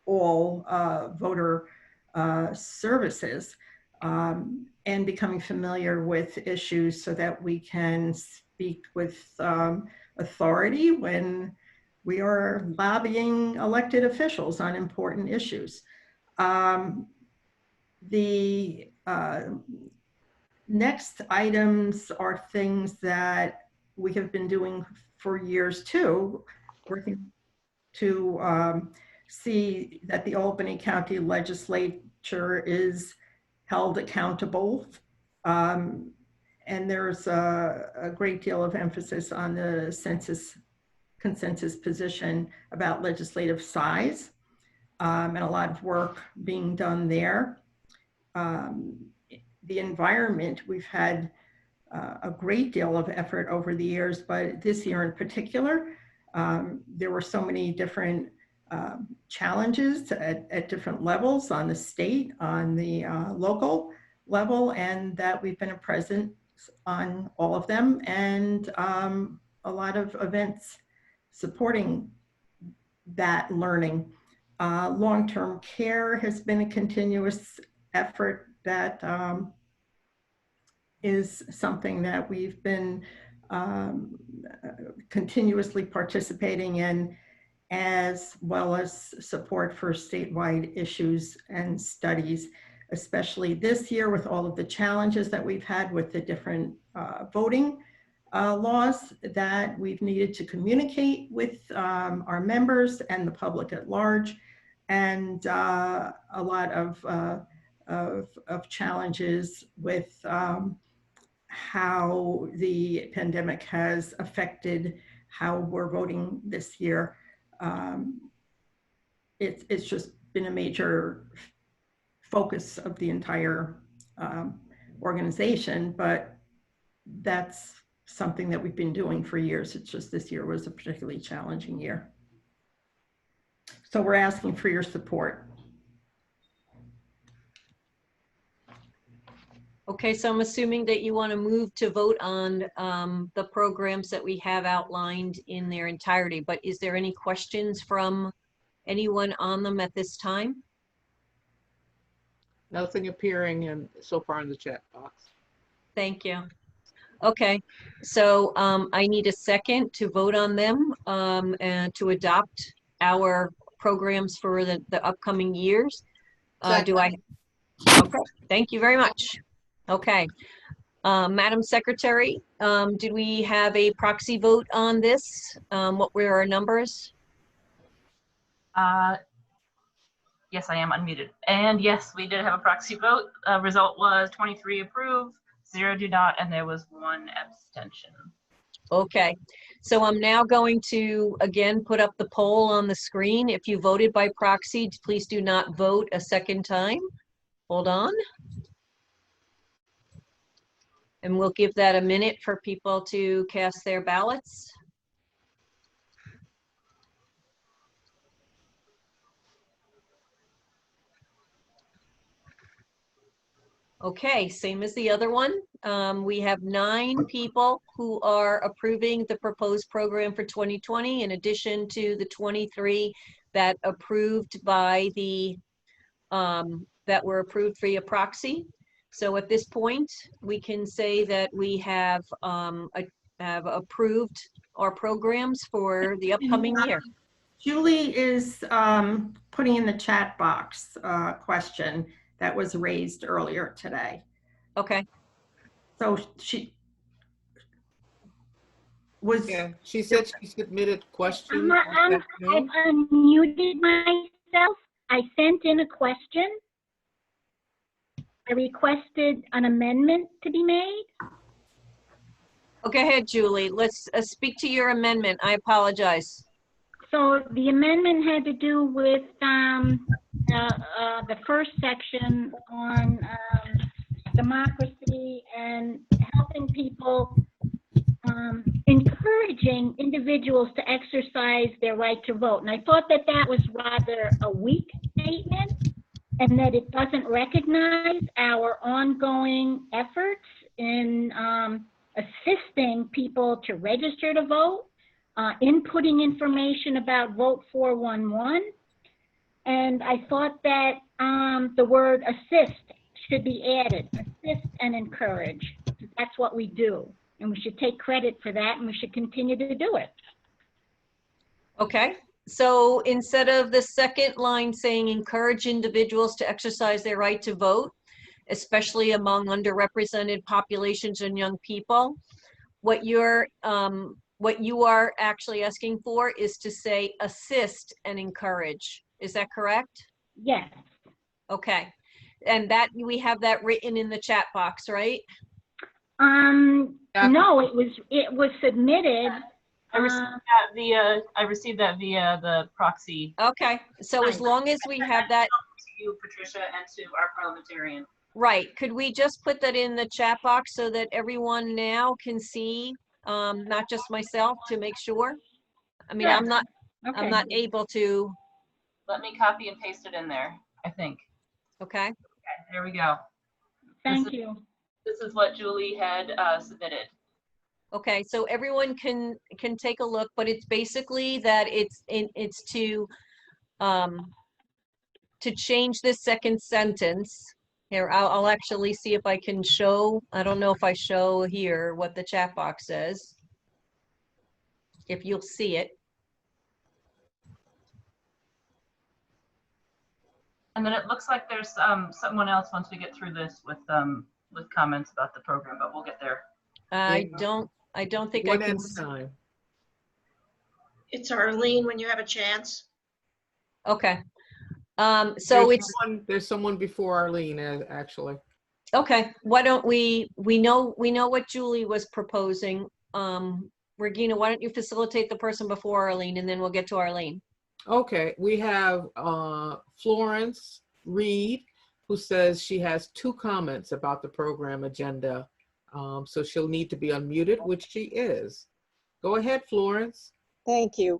Speaker 4: all voter services, and becoming familiar with issues so that we can speak with authority when we are lobbying elected officials on important issues. The next items are things that we have been doing for years too, working to see that the Albany County Legislature is held accountable. And there's a great deal of emphasis on the consensus position about legislative size, and a lot of work being done there. The environment, we've had a great deal of effort over the years, but this year in particular, there were so many different challenges at different levels on the state, on the local level, and that we've been a presence on all of them, and a lot of events supporting that learning. Long-term care has been a continuous effort that is something that we've been continuously participating in, as well as support for statewide issues and studies, especially this year with all of the challenges that we've had with the different voting laws that we've needed to communicate with our members and the public at large, and a lot of challenges with how the pandemic has affected how we're voting this year. It's just been a major focus of the entire organization, but that's something that we've been doing for years. It's just this year was a particularly challenging year. So we're asking for your support.
Speaker 1: Okay, so I'm assuming that you want to move to vote on the programs that we have outlined in their entirety, but is there any questions from anyone on them at this time?
Speaker 2: Nothing appearing so far in the chat box.
Speaker 1: Thank you. Okay, so I need a second to vote on them and to adopt our programs for the upcoming years. Do I? Okay, thank you very much. Okay, Madam Secretary, did we have a proxy vote on this? What were our numbers?
Speaker 6: Yes, I am unmuted. And yes, we did have a proxy vote. Result was 23 approve, 0 do not, and there was 1 abstention.
Speaker 1: Okay, so I'm now going to again put up the poll on the screen. If you voted by proxy, please do not vote a second time. Hold on. And we'll give that a minute for people to cast their ballots. Okay, same as the other one. We have 9 people who are approving the proposed program for 2020, in addition to the 23 that approved by the, that were approved via proxy. So at this point, we can say that we have approved our programs for the upcoming year.
Speaker 4: Julie is putting in the chat box a question that was raised earlier today.
Speaker 1: Okay.
Speaker 4: So she was.
Speaker 2: Yeah, she said she submitted questions.
Speaker 10: I've unmuted myself. I sent in a question. I requested an amendment to be made.
Speaker 1: Okay, ahead, Julie. Let's speak to your amendment. I apologize.
Speaker 10: So the amendment had to do with the first section on democracy and helping people, encouraging individuals to exercise their right to vote. And I thought that that was rather a weak statement, and that it doesn't recognize our ongoing efforts in assisting people to register to vote, inputting information about Vote 411. And I thought that the word assist should be added, assist and encourage. That's what we do. And we should take credit for that, and we should continue to do it.
Speaker 1: Okay. So instead of the second line saying encourage individuals to exercise their right to vote, especially among underrepresented populations and young people, what you are actually asking for is to say assist and encourage. Is that correct?
Speaker 10: Yes.
Speaker 1: Okay. And that we have that written in the chat box, right?
Speaker 10: No, it was submitted.
Speaker 6: I received that via the proxy.
Speaker 1: Okay, so as long as we have that.
Speaker 6: To you, Patricia, and to our parliamentarian.
Speaker 1: Right, could we just put that in the chat box so that everyone now can see, not just myself, to make sure? I mean,
Speaker 10: Sure.
Speaker 1: I'm not
Speaker 10: Okay.
Speaker 1: I'm not able to
Speaker 6: Let me copy and paste it in there, I think.
Speaker 1: Okay.
Speaker 6: Okay, there we go.
Speaker 10: Thank you.
Speaker 6: This is what Julie had submitted.
Speaker 1: Okay, so everyone can take a look, but it's basically that it's to change this second sentence. Here, I'll actually see if I can show. I don't know if I show here what the chat box says. If you'll see it.
Speaker 6: And then it looks like there's someone else once we get through this with comments about the program, but we'll get there.
Speaker 1: I don't think I
Speaker 2: One
Speaker 1: can.
Speaker 2: at a time.
Speaker 11: It's Arlene when you have a chance.
Speaker 1: Okay. So
Speaker 2: There's someone before Arlene, actually.
Speaker 1: okay. Why don't we know what Julie was proposing. Regina, why don't you facilitate the person before Arlene, and then we'll get to Arlene.
Speaker 2: Okay, we have Florence Reed, who says she has 2 comments about the program agenda. So she'll need to be unmuted, which she is. Go ahead, Florence.
Speaker 12: Thank you.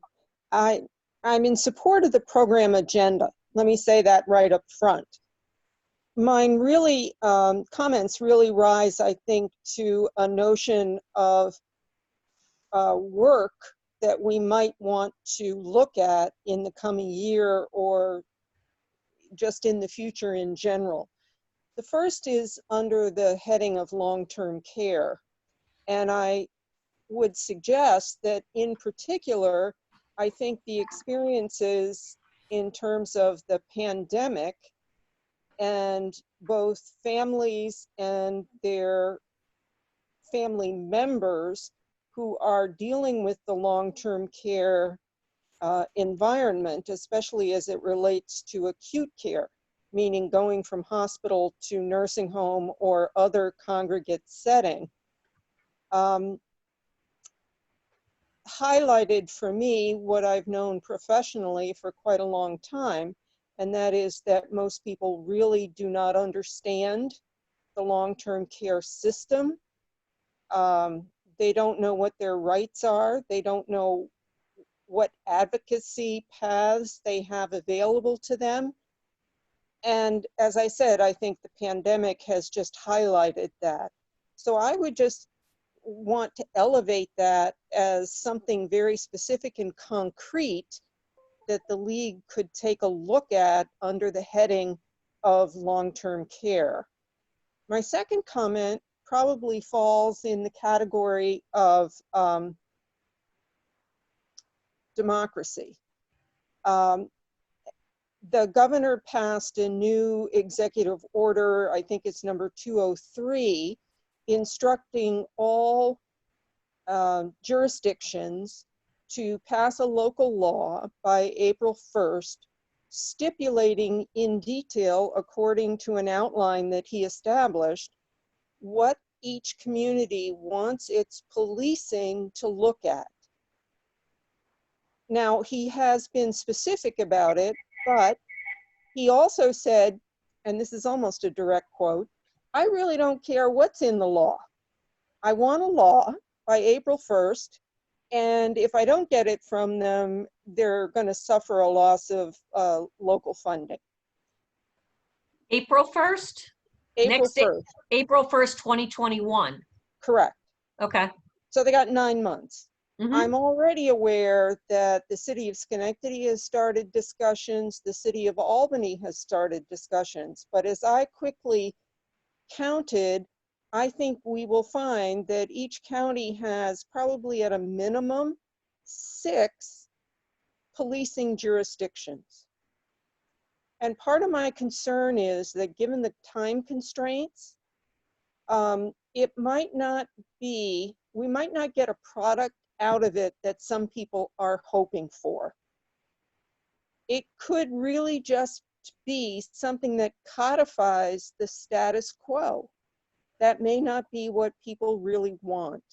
Speaker 12: I'm in support of the program agenda. Let me say that right up front. Mine really, comments really rise, I think, to a notion of work that we might want to look at in the coming year or just in the future in general. The first is under the heading of long-term care. And I would suggest that in particular, I think the experiences in terms of the pandemic and both families and their family members who are dealing with the long-term care environment, especially as it relates to acute care, meaning going from hospital to nursing home or other congregate setting, highlighted for me what I've known professionally for quite a long time, and that is that most people really do not understand the long-term care system. They don't know what their rights are. They don't know what advocacy paths they have available to them. And as I said, I think the pandemic has just highlighted that. So I would just want to elevate that as something very specific and concrete that the League could take a look at under the heading of long-term care. My second comment probably falls in the category of democracy. The governor passed a new executive order, I think it's number 203, instructing all jurisdictions to pass a local law by April 1st, stipulating in detail, according to an outline that he established, what each community wants its policing to look at. Now, he has been specific about it, but he also said, and this is almost a direct quote, I really don't care what's in the law. I want a law by April 1st, and if I don't get it from them, they're going to suffer a loss of local funding.
Speaker 1: April 1st?
Speaker 12: April 1st.
Speaker 1: April 1st, 2021.
Speaker 12: Correct.
Speaker 1: Okay.
Speaker 12: So they got 9 months.
Speaker 1: Mhm.
Speaker 12: I'm already aware that the city of Schenectady has started discussions, the city of Albany has started discussions, but as I quickly counted, I think we will find that each county has probably at a minimum 6 policing jurisdictions. And part of my concern is that given the time constraints, it might not be, we might not get a product out of it that some people are hoping for. It could really just be something that codifies the status quo. That may not be what people really want.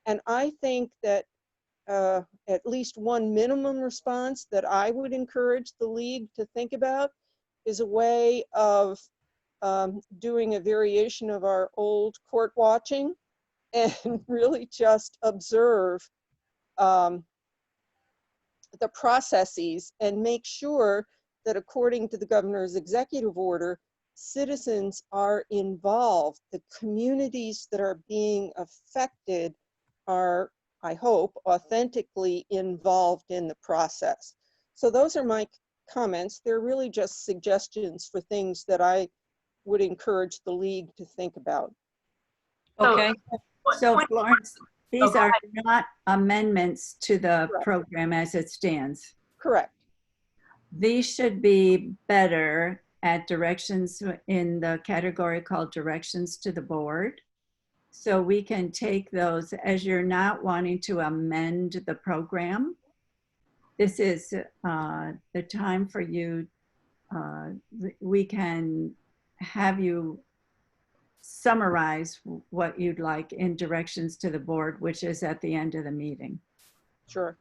Speaker 12: And I think that at least one minimum response that I would encourage the League to think about is a way of doing a variation of our old court watching and really just observe the processes and make sure that according to the governor's executive order, citizens are involved. The communities that are being affected are, I hope, authentically involved in the process. So those are my comments. They're really just suggestions for things that I would encourage the league to think about.
Speaker 1: Okay.
Speaker 9: So Florence, these
Speaker 6: go
Speaker 9: are
Speaker 6: ahead.
Speaker 9: not amendments to the
Speaker 12: Correct.
Speaker 9: program as it stands.
Speaker 12: Correct.
Speaker 9: These should be better at directions in the category called directions to the board. So we can take those as you're not wanting to amend the program. This is the time for you. We can have you summarize what you'd like in directions to the board, which is at the end of the meeting.
Speaker 12: Sure.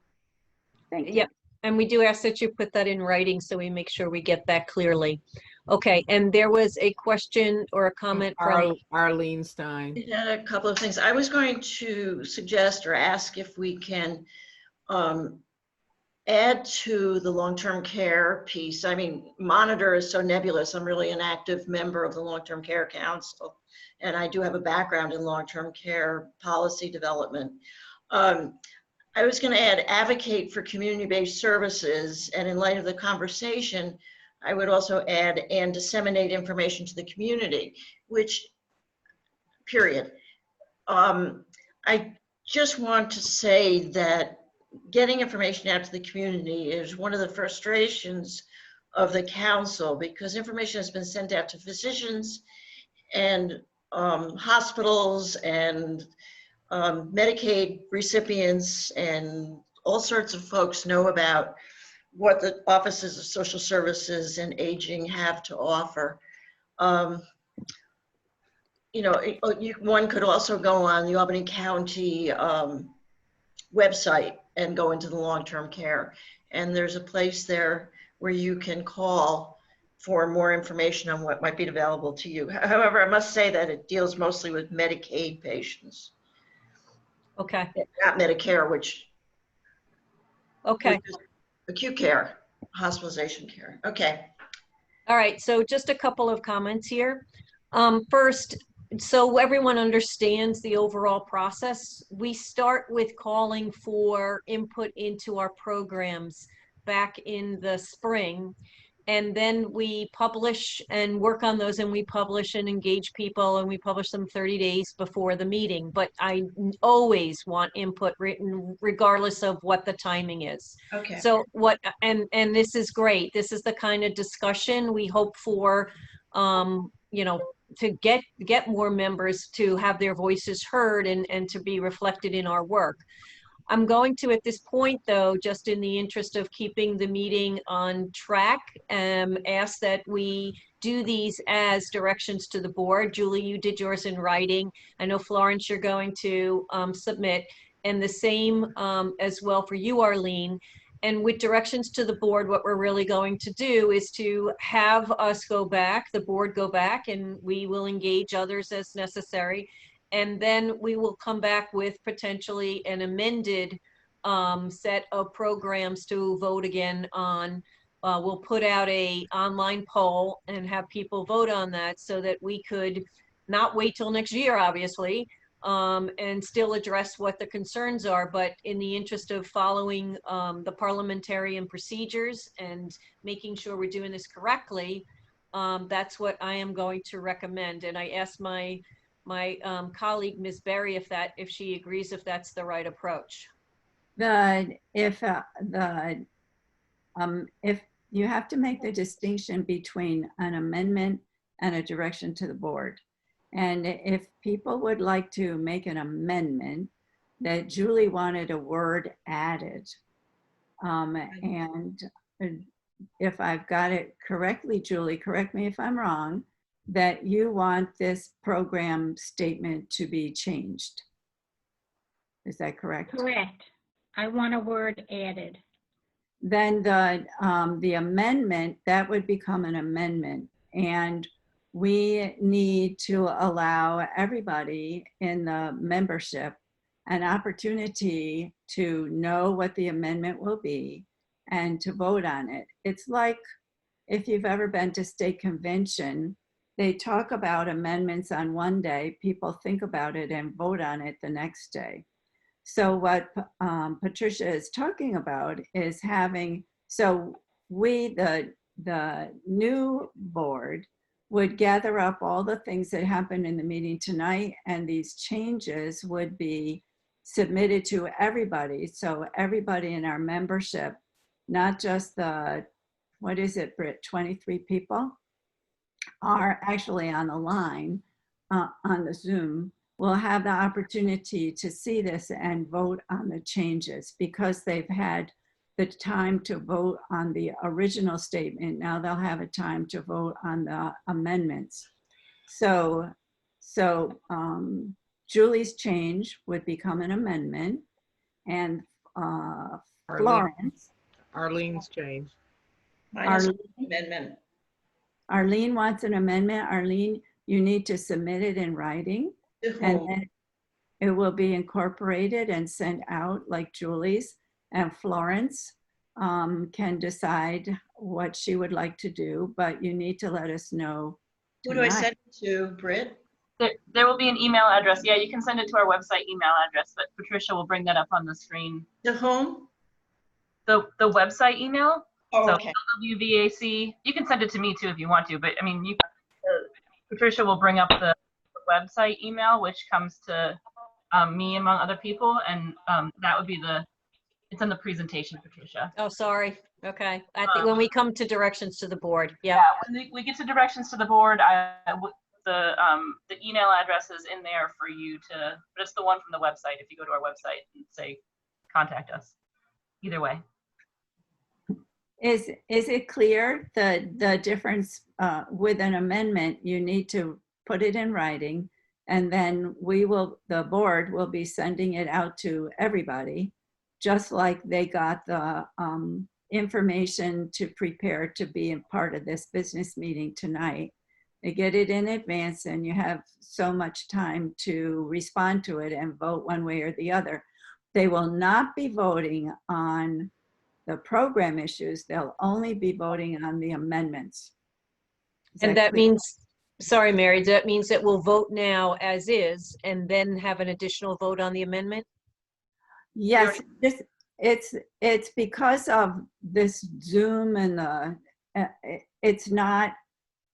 Speaker 9: Thank you.
Speaker 1: Yep. And we do ask that you put that in writing so we make sure we get that clearly. Okay. And there was a question or a comment from
Speaker 2: Arlene Stein.
Speaker 11: Yeah, a couple of things. I was going to suggest or ask if we can add to the long-term care piece. I mean, monitor is so nebulous. I'm really an active member of the Long-Term Care Council, and I do have a background in long-term care policy development. I was going to add advocate for community-based services, and in light of the conversation, I would also add and disseminate information to the community, which, period. I just want to say that getting information out to the community is one of the frustrations of the council, because information has been sent out to physicians and hospitals and Medicaid recipients, and all sorts of folks know about what the offices of social services and aging have to offer. You know, one could also go on the Albany County website and go into the long-term care. And there's a place there where you can call for more information on what might be available to you. However, I must say that it deals mostly with Medicaid patients.
Speaker 1: Okay.
Speaker 11: Not Medicare, which
Speaker 1: is
Speaker 11: acute care, hospitalization care. Okay.
Speaker 1: All right. So just a couple of comments here. First, so everyone understands the overall process. We start with calling for input into our programs back in the spring, and then we publish and work on those, and we publish and engage people, and we publish them 30 days before the meeting. But I always want input written regardless of what the timing is.
Speaker 11: Okay.
Speaker 1: So and this is great. This is the kind of discussion we hope for, you know, to get more members to have their voices heard and to be reflected in our work. I'm going to, at this point though, just in the interest of keeping the meeting on track, ask that we do these as directions to the board. Julie, you did yours in writing. I know Florence, you're going to submit, and the same as well for you, Arlene. And with directions to the board, what we're really going to do is to have us go back, the board go back, and we will engage others as necessary. And then we will come back with potentially an amended set of programs to vote again on. We'll put out a online poll and have people vote on that so that we could not wait till next year, obviously, and still address what the concerns are, but in the interest of following the parliamentarian procedures and making sure we're doing this correctly, that's what I am going to recommend. And I asked my colleague, Ms. Berry, if she agrees, if that's the right approach.
Speaker 9: If you have to make the distinction between an amendment and a direction to the board. And if people would like to make an amendment that Julie wanted a word added, and if I've got it correctly, Julie, correct me if I'm wrong, that you want this program statement to be changed. Is that correct?
Speaker 10: Correct. I want a word added.
Speaker 9: Then the amendment, that would become an amendment. And we need to allow everybody in the membership an opportunity to know what the amendment will be and to vote on it. It's like if you've ever been to state convention, they talk about amendments on one day, people think about it and vote on it the next day. So what Patricia is talking about is having, so we, the new board, would gather up all the things that happened in the meeting tonight, and these changes would be submitted to everybody. So everybody in our membership, not just the, what is it, Britt, 23 people are actually on the line on the Zoom, will have the opportunity to see this and vote on the changes because they've had the time to vote on the original statement. Now they'll have a time to vote on the amendments. So Julie's change would become an amendment, and Florence.
Speaker 2: Arlene's change.
Speaker 11: Amendment.
Speaker 9: Arlene wants an amendment. Arlene, you need to submit it in writing, and then it will be incorporated and sent out like Julie's. And Florence can decide what she would like to do, but you need to let us know
Speaker 11: Who do I send it to, Britt?
Speaker 6: There will be an email address. Yeah, you can send it to our website email address, but Patricia will bring that up on the screen.
Speaker 11: To whom?
Speaker 6: The website email.
Speaker 11: Oh,
Speaker 6: so
Speaker 11: okay.
Speaker 6: LWVAC. You can send it to me too if you want to, but I mean, Patricia will bring up the website email, which comes to me among other people, and that would be it's in the presentation, Patricia.
Speaker 1: Oh, sorry. Okay. I think when we come to directions to the board. Yeah.
Speaker 6: When we get to directions to the board, the email address is in there for you to, but it's the one from the website. If you go to our website and say, contact us, either way.
Speaker 9: Is it clear the difference with an amendment? You need to put it in writing, and then the board will be sending it out to everybody, just like they got the information to prepare to be a part of this business meeting tonight. They get it in advance, and you have so much time to respond to it and vote one way or the other. They will not be voting on the program issues. They'll only be voting on the amendments.
Speaker 1: And that means, sorry, Mary, that means that we'll vote now as is and then have an additional vote on the amendment?
Speaker 9: Yes, it's because of this Zoom and it's not,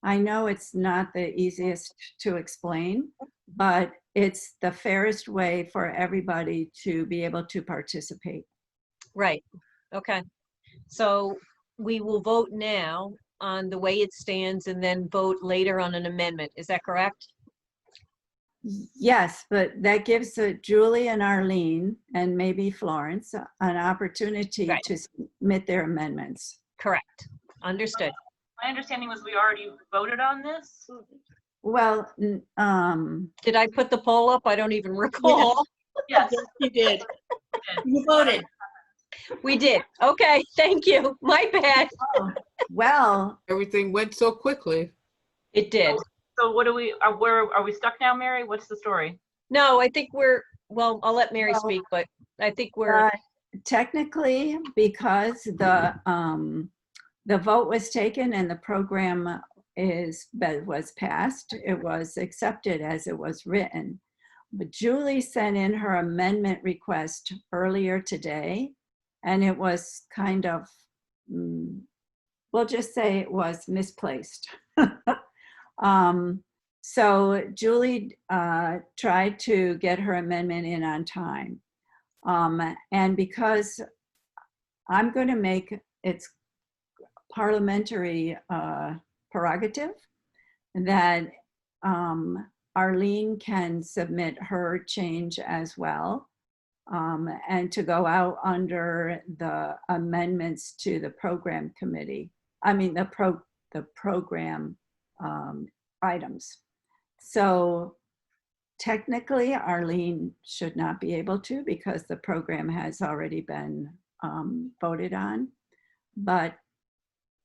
Speaker 9: I know it's not the easiest to explain, but it's the fairest way for everybody to be able to participate.
Speaker 1: Right. Okay. So we will vote now on the way it stands and then vote later on an amendment. Is that correct?
Speaker 9: Yes, but that gives Julie and Arlene and maybe Florence an opportunity to submit their amendments.
Speaker 1: Correct. Understood.
Speaker 6: My understanding was we already voted on this.
Speaker 9: Well,
Speaker 1: did I put the poll up? I don't even recall.
Speaker 6: Yes,
Speaker 13: yes you did. You voted.
Speaker 1: We did. Okay, thank you. My bad.
Speaker 9: Well,
Speaker 2: everything went so quickly.
Speaker 1: It did.
Speaker 6: So what do we, where are we stuck now, Mary? What's the story?
Speaker 1: No, I think well, I'll let Mary speak, but I think we're
Speaker 9: technically, because the vote was taken and the program was passed, it was accepted as it was written. But Julie sent in her amendment request earlier today, and it was kind of, we'll just say it was misplaced. So Julie tried to get her amendment in on time. And because I'm going to make its parliamentary prerogative that Arlene can submit her change as well, and to go out under the amendments to the program committee. I mean, the program items. So technically, Arlene should not be able to because the program has already been voted on, but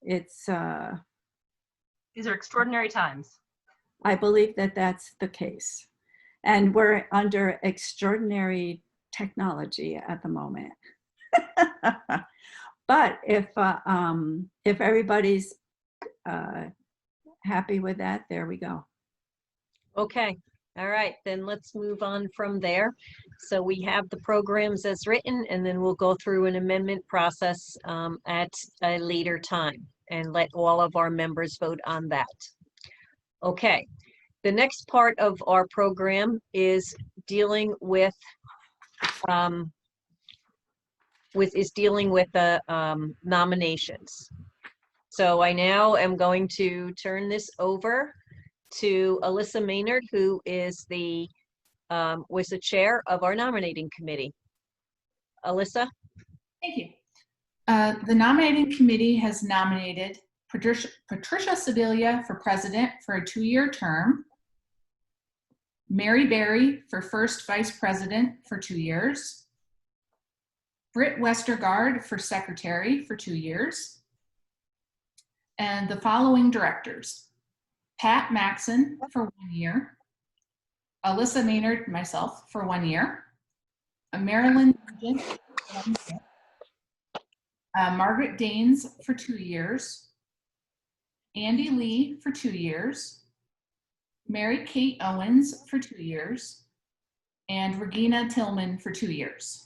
Speaker 9: it's
Speaker 6: these are extraordinary times.
Speaker 9: I believe that that's the case, and we're under extraordinary technology at the moment. But if everybody's happy with that, there we go.
Speaker 1: Okay, all right, then let's move on from there. So we have the programs as written, and then we'll go through an amendment process at a later time and let all of our members vote on that. Okay, the next part of our program is dealing with the nominations. So I now am going to turn this over to Alyssa Maynard, who is was the chair of our nominating committee. Alyssa?
Speaker 14: Thank you. The nominating committee has nominated Patricia Sibilia for president for a 2-year term, Mary Berry for first vice president for 2 years, Britt Westergaard for secretary for 2 years, and the following directors: Pat Maxon for 1 year, Alyssa Maynard, myself, for 1 year, Marilyn Nugent for 1 year, Margaret Daines for 2 years, Andy Lee for 2 years, Mary Kate Owens for 2 years, and Regina Tillman for 2 years.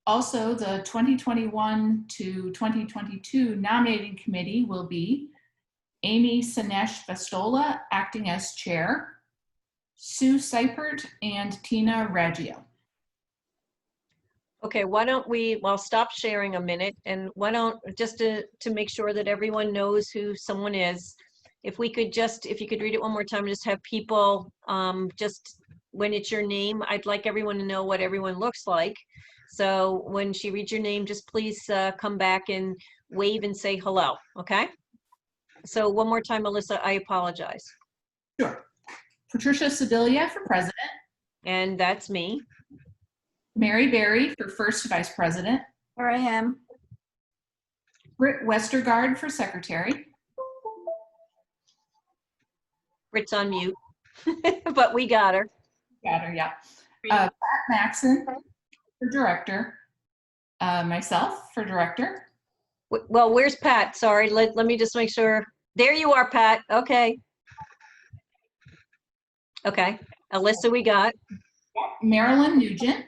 Speaker 14: Also, the 2021 to 2022 nominating committee will be Amy Sinesh Vestola acting as chair, Sue Seipert, and Tina Raggio.
Speaker 1: Okay, why don't I'll stop sharing a minute, and why don't, just to make sure that everyone knows who someone is, if you could read it one more time, just have people, just when it's your name, I'd like everyone to know what everyone looks like. So when she reads your name, just please come back and wave and say hello, okay? So one more time, Alyssa, I apologize.
Speaker 14: Sure. Patricia Sibilia for president.
Speaker 1: And that's me.
Speaker 14: Mary Berry for first vice president.
Speaker 9: Here I am.
Speaker 14: Britt Westergaard for secretary.
Speaker 1: Britt's on mute, but we got her.
Speaker 14: Got her, yeah. Pat Maxon for director. Myself for director.
Speaker 1: Well, where's Pat? Sorry, let me just make sure. There you are, Pat. Okay. Okay. Alyssa, we got.
Speaker 14: Marilyn Nugent.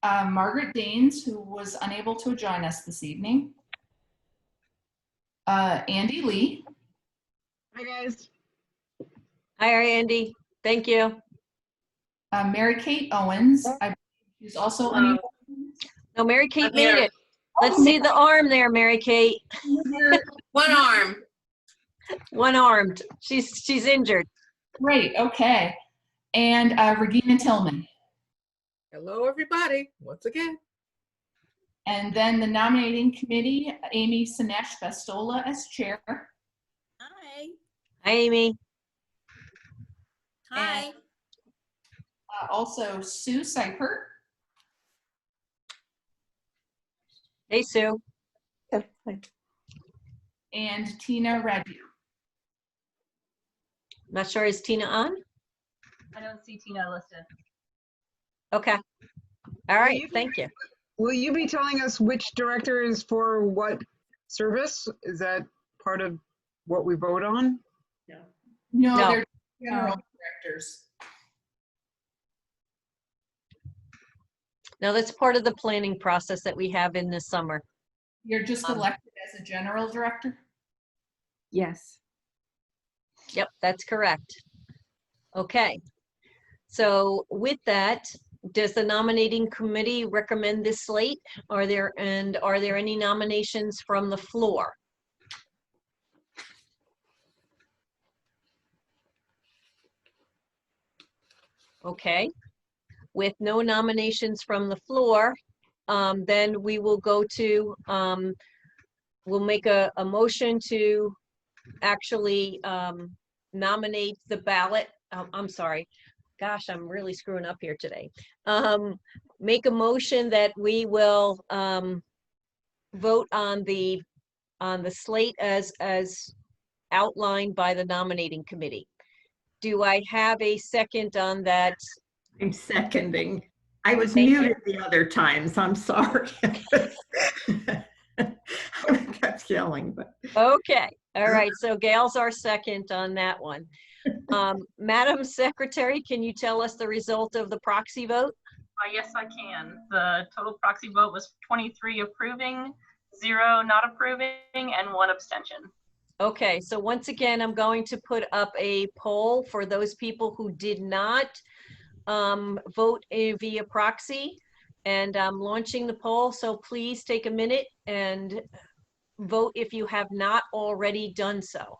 Speaker 14: Margaret Daines, who was unable to join us this evening. Andy Lee.
Speaker 15: Hi, guys.
Speaker 1: Hi, Andy. Thank you.
Speaker 14: Mary Kate Owens. I believe she's also unable.
Speaker 1: No, Mary Kate made it. Let's see the arm there, Mary Kate.
Speaker 13: One arm.
Speaker 1: One armed. She's injured.
Speaker 14: Great. Okay. And Regina Tillman.
Speaker 2: Hello, everybody, once again.
Speaker 14: And then the nominating committee, Amy Sinesh Vestola as chair.
Speaker 13: Hi.
Speaker 1: Hi, Amy.
Speaker 13: Hi.
Speaker 14: And, also Sue Seipert.
Speaker 1: Hey, Sue.
Speaker 14: And Tina Raggio.
Speaker 1: Not sure, is Tina on?
Speaker 6: I don't see Tina listed.
Speaker 1: Okay. All right, thank you.
Speaker 15: Will you be telling us which director is for what service? Is that part of what we vote on?
Speaker 14: No,
Speaker 1: No.
Speaker 14: they're general directors.
Speaker 1: No, that's part of the planning process that we have in the summer.
Speaker 14: You're just elected as a general director?
Speaker 9: Yes.
Speaker 1: Yep, that's correct. Okay. So with that, does the nominating committee recommend this slate? Are there any nominations from the floor? Okay. With no nominations from the floor, then we will go to, we'll make a motion to actually nominate the ballot. I'm sorry. Gosh, I'm really screwing up here today. Make a motion that we will vote on the slate as outlined by the nominating committee. Do I have a second on that?
Speaker 4: I'm seconding. I was
Speaker 1: Thank you.
Speaker 4: muted the other times. I'm sorry. I kept yelling, but
Speaker 1: Okay, all right, so Gail's our second on that one. Madam Secretary, can you tell us the result of the proxy vote?
Speaker 6: Yes, I can. The total proxy vote was 23 approving, 0 not approving, and 1 abstention.
Speaker 1: Okay, so once again, I'm going to put up a poll for those people who did not vote via proxy, and I'm launching the poll, so please take a minute and vote if you have not already done so.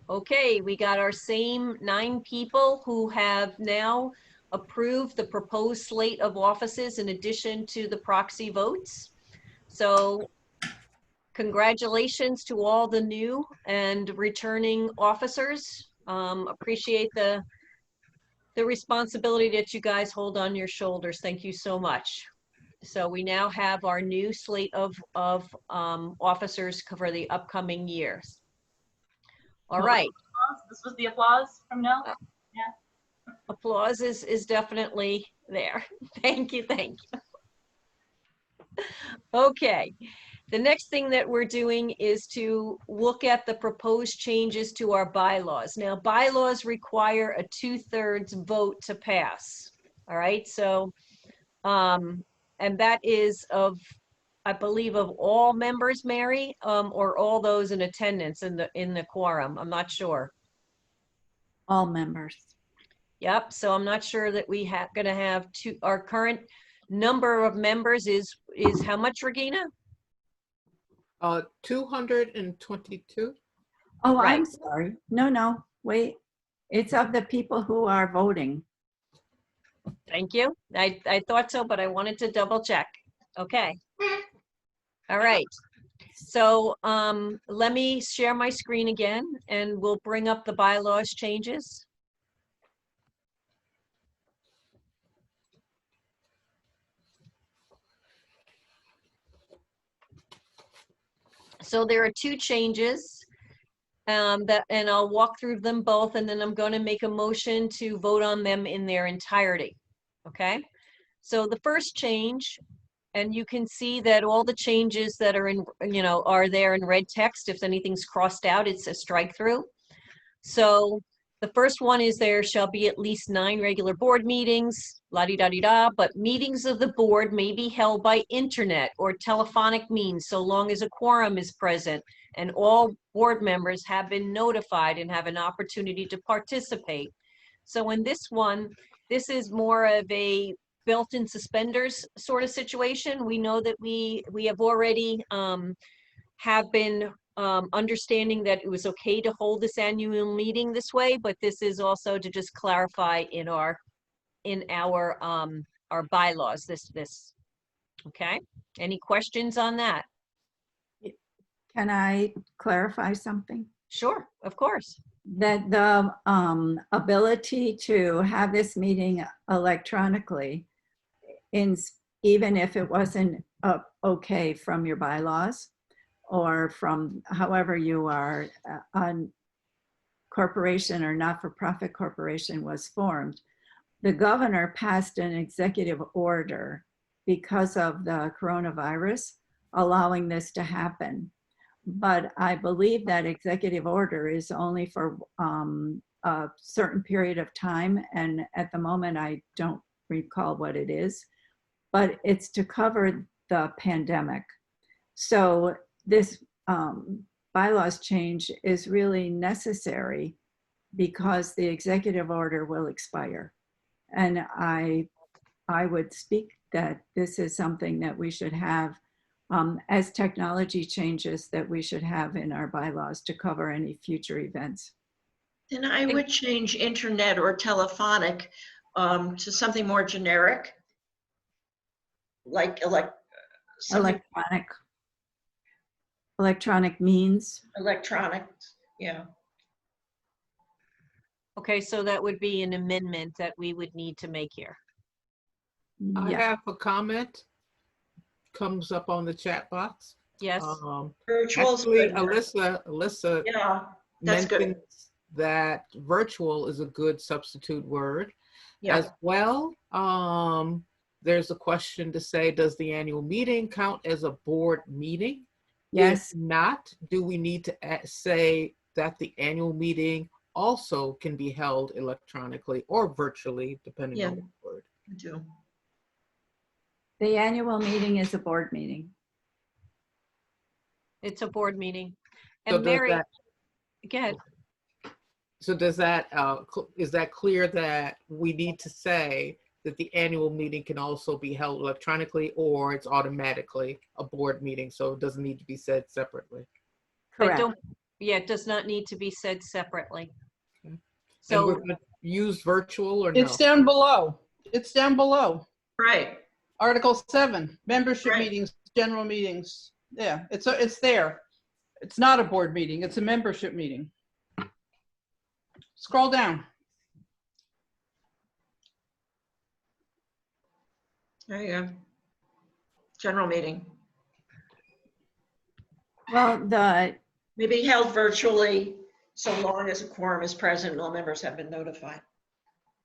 Speaker 1: Okay, we got our same 9 people who have now approved the proposed slate of offices in addition to the proxy votes. So congratulations to all the new and returning officers. Appreciate the responsibility that you guys hold on your shoulders. Thank you so much. So we now have our new slate of officers for the upcoming years. All right.
Speaker 6: This was the applause from Nell? Yeah.
Speaker 1: Applause is definitely there. Thank you, thank you. Okay, the next thing that we're doing is to look at the proposed changes to our bylaws. Now, bylaws require a 2/3 vote to pass. All right, so, and that is of, I believe, of all members, Mary, or all those in attendance in the quorum. I'm not sure.
Speaker 9: All members.
Speaker 1: Yep, so I'm not sure that we have gonna have our current number of members is how much, Regina?
Speaker 2: 222.
Speaker 9: Oh,
Speaker 1: Right.
Speaker 9: I'm sorry. No, wait. It's of the people who are voting.
Speaker 1: Thank you. I thought so, but I wanted to double check. Okay. All right. So let me share my screen again and we'll bring up the bylaws changes. So there are 2 changes and I'll walk through them both, and then I'm going to make a motion to vote on them in their entirety. Okay. So the first change, and you can see that all the changes that are in, are there in red text. If anything's crossed out, it's a strike through. So the first one is there shall be at least 9 regular board meetings, la-di-da-di-da, but meetings of the board may be held by internet or telephonic means so long as a quorum is present and all board members have been notified and have an opportunity to participate. So in this one, this is more of a built-in suspenders sort of situation. We know that we have already have been understanding that it was okay to hold this annual meeting this way, but this is also to just clarify in our bylaws, this. Okay, any questions on that?
Speaker 9: Can I clarify something?
Speaker 1: Sure, of course.
Speaker 9: That the ability to have this meeting electronically, even if it wasn't okay from your bylaws or from however you are, a corporation or not-for-profit corporation was formed, the governor passed an executive order because of the coronavirus allowing this to happen. But I believe that executive order is only for a certain period of time. And at the moment, I don't recall what it is, but it's to cover the pandemic. So this bylaws change is really necessary because the executive order will expire. And I would speak that this is something that we should have as technology changes, that we should have in our bylaws to cover any future events.
Speaker 11: Then I would change internet or telephonic to something more generic, like
Speaker 9: electronic means.
Speaker 11: Electronics, yeah.
Speaker 1: Okay, so that would be an amendment that we would need to make here.
Speaker 2: I have a comment. Comes up on the chat box.
Speaker 1: Yes.
Speaker 11: Virtual.
Speaker 2: Actually, Alyssa
Speaker 11: Yeah, that's good.
Speaker 2: that virtual is a good substitute word.
Speaker 11: Yeah.
Speaker 2: As well, there's a question to say, does the annual meeting count as a board meeting?
Speaker 9: Yes.
Speaker 2: If not, do we need to say that the annual meeting also can be held electronically or virtually, depending
Speaker 11: Yeah.
Speaker 2: on the word?
Speaker 11: I do.
Speaker 9: The annual meeting is a board meeting.
Speaker 1: It's a board meeting.
Speaker 2: So
Speaker 1: And
Speaker 2: does
Speaker 1: Mary,
Speaker 2: that,
Speaker 1: go ahead.
Speaker 2: so does that, is that clear that we need to say that the annual meeting can also be held electronically, or it's automatically a board meeting, so it doesn't need to be said separately?
Speaker 9: Correct.
Speaker 1: Yeah, it does not need to be said separately.
Speaker 2: Okay. And
Speaker 1: So
Speaker 2: we're gonna use virtual or no?
Speaker 7: It's down below. It's down below.
Speaker 11: Right.
Speaker 7: Article 7, membership
Speaker 11: Right.
Speaker 7: meetings, general meetings. Yeah, it's there. It's not a board meeting, it's a membership meeting. Scroll down.
Speaker 11: There you go. General meeting.
Speaker 9: Well,
Speaker 11: May be held virtually so long as a quorum is present and all members have been notified,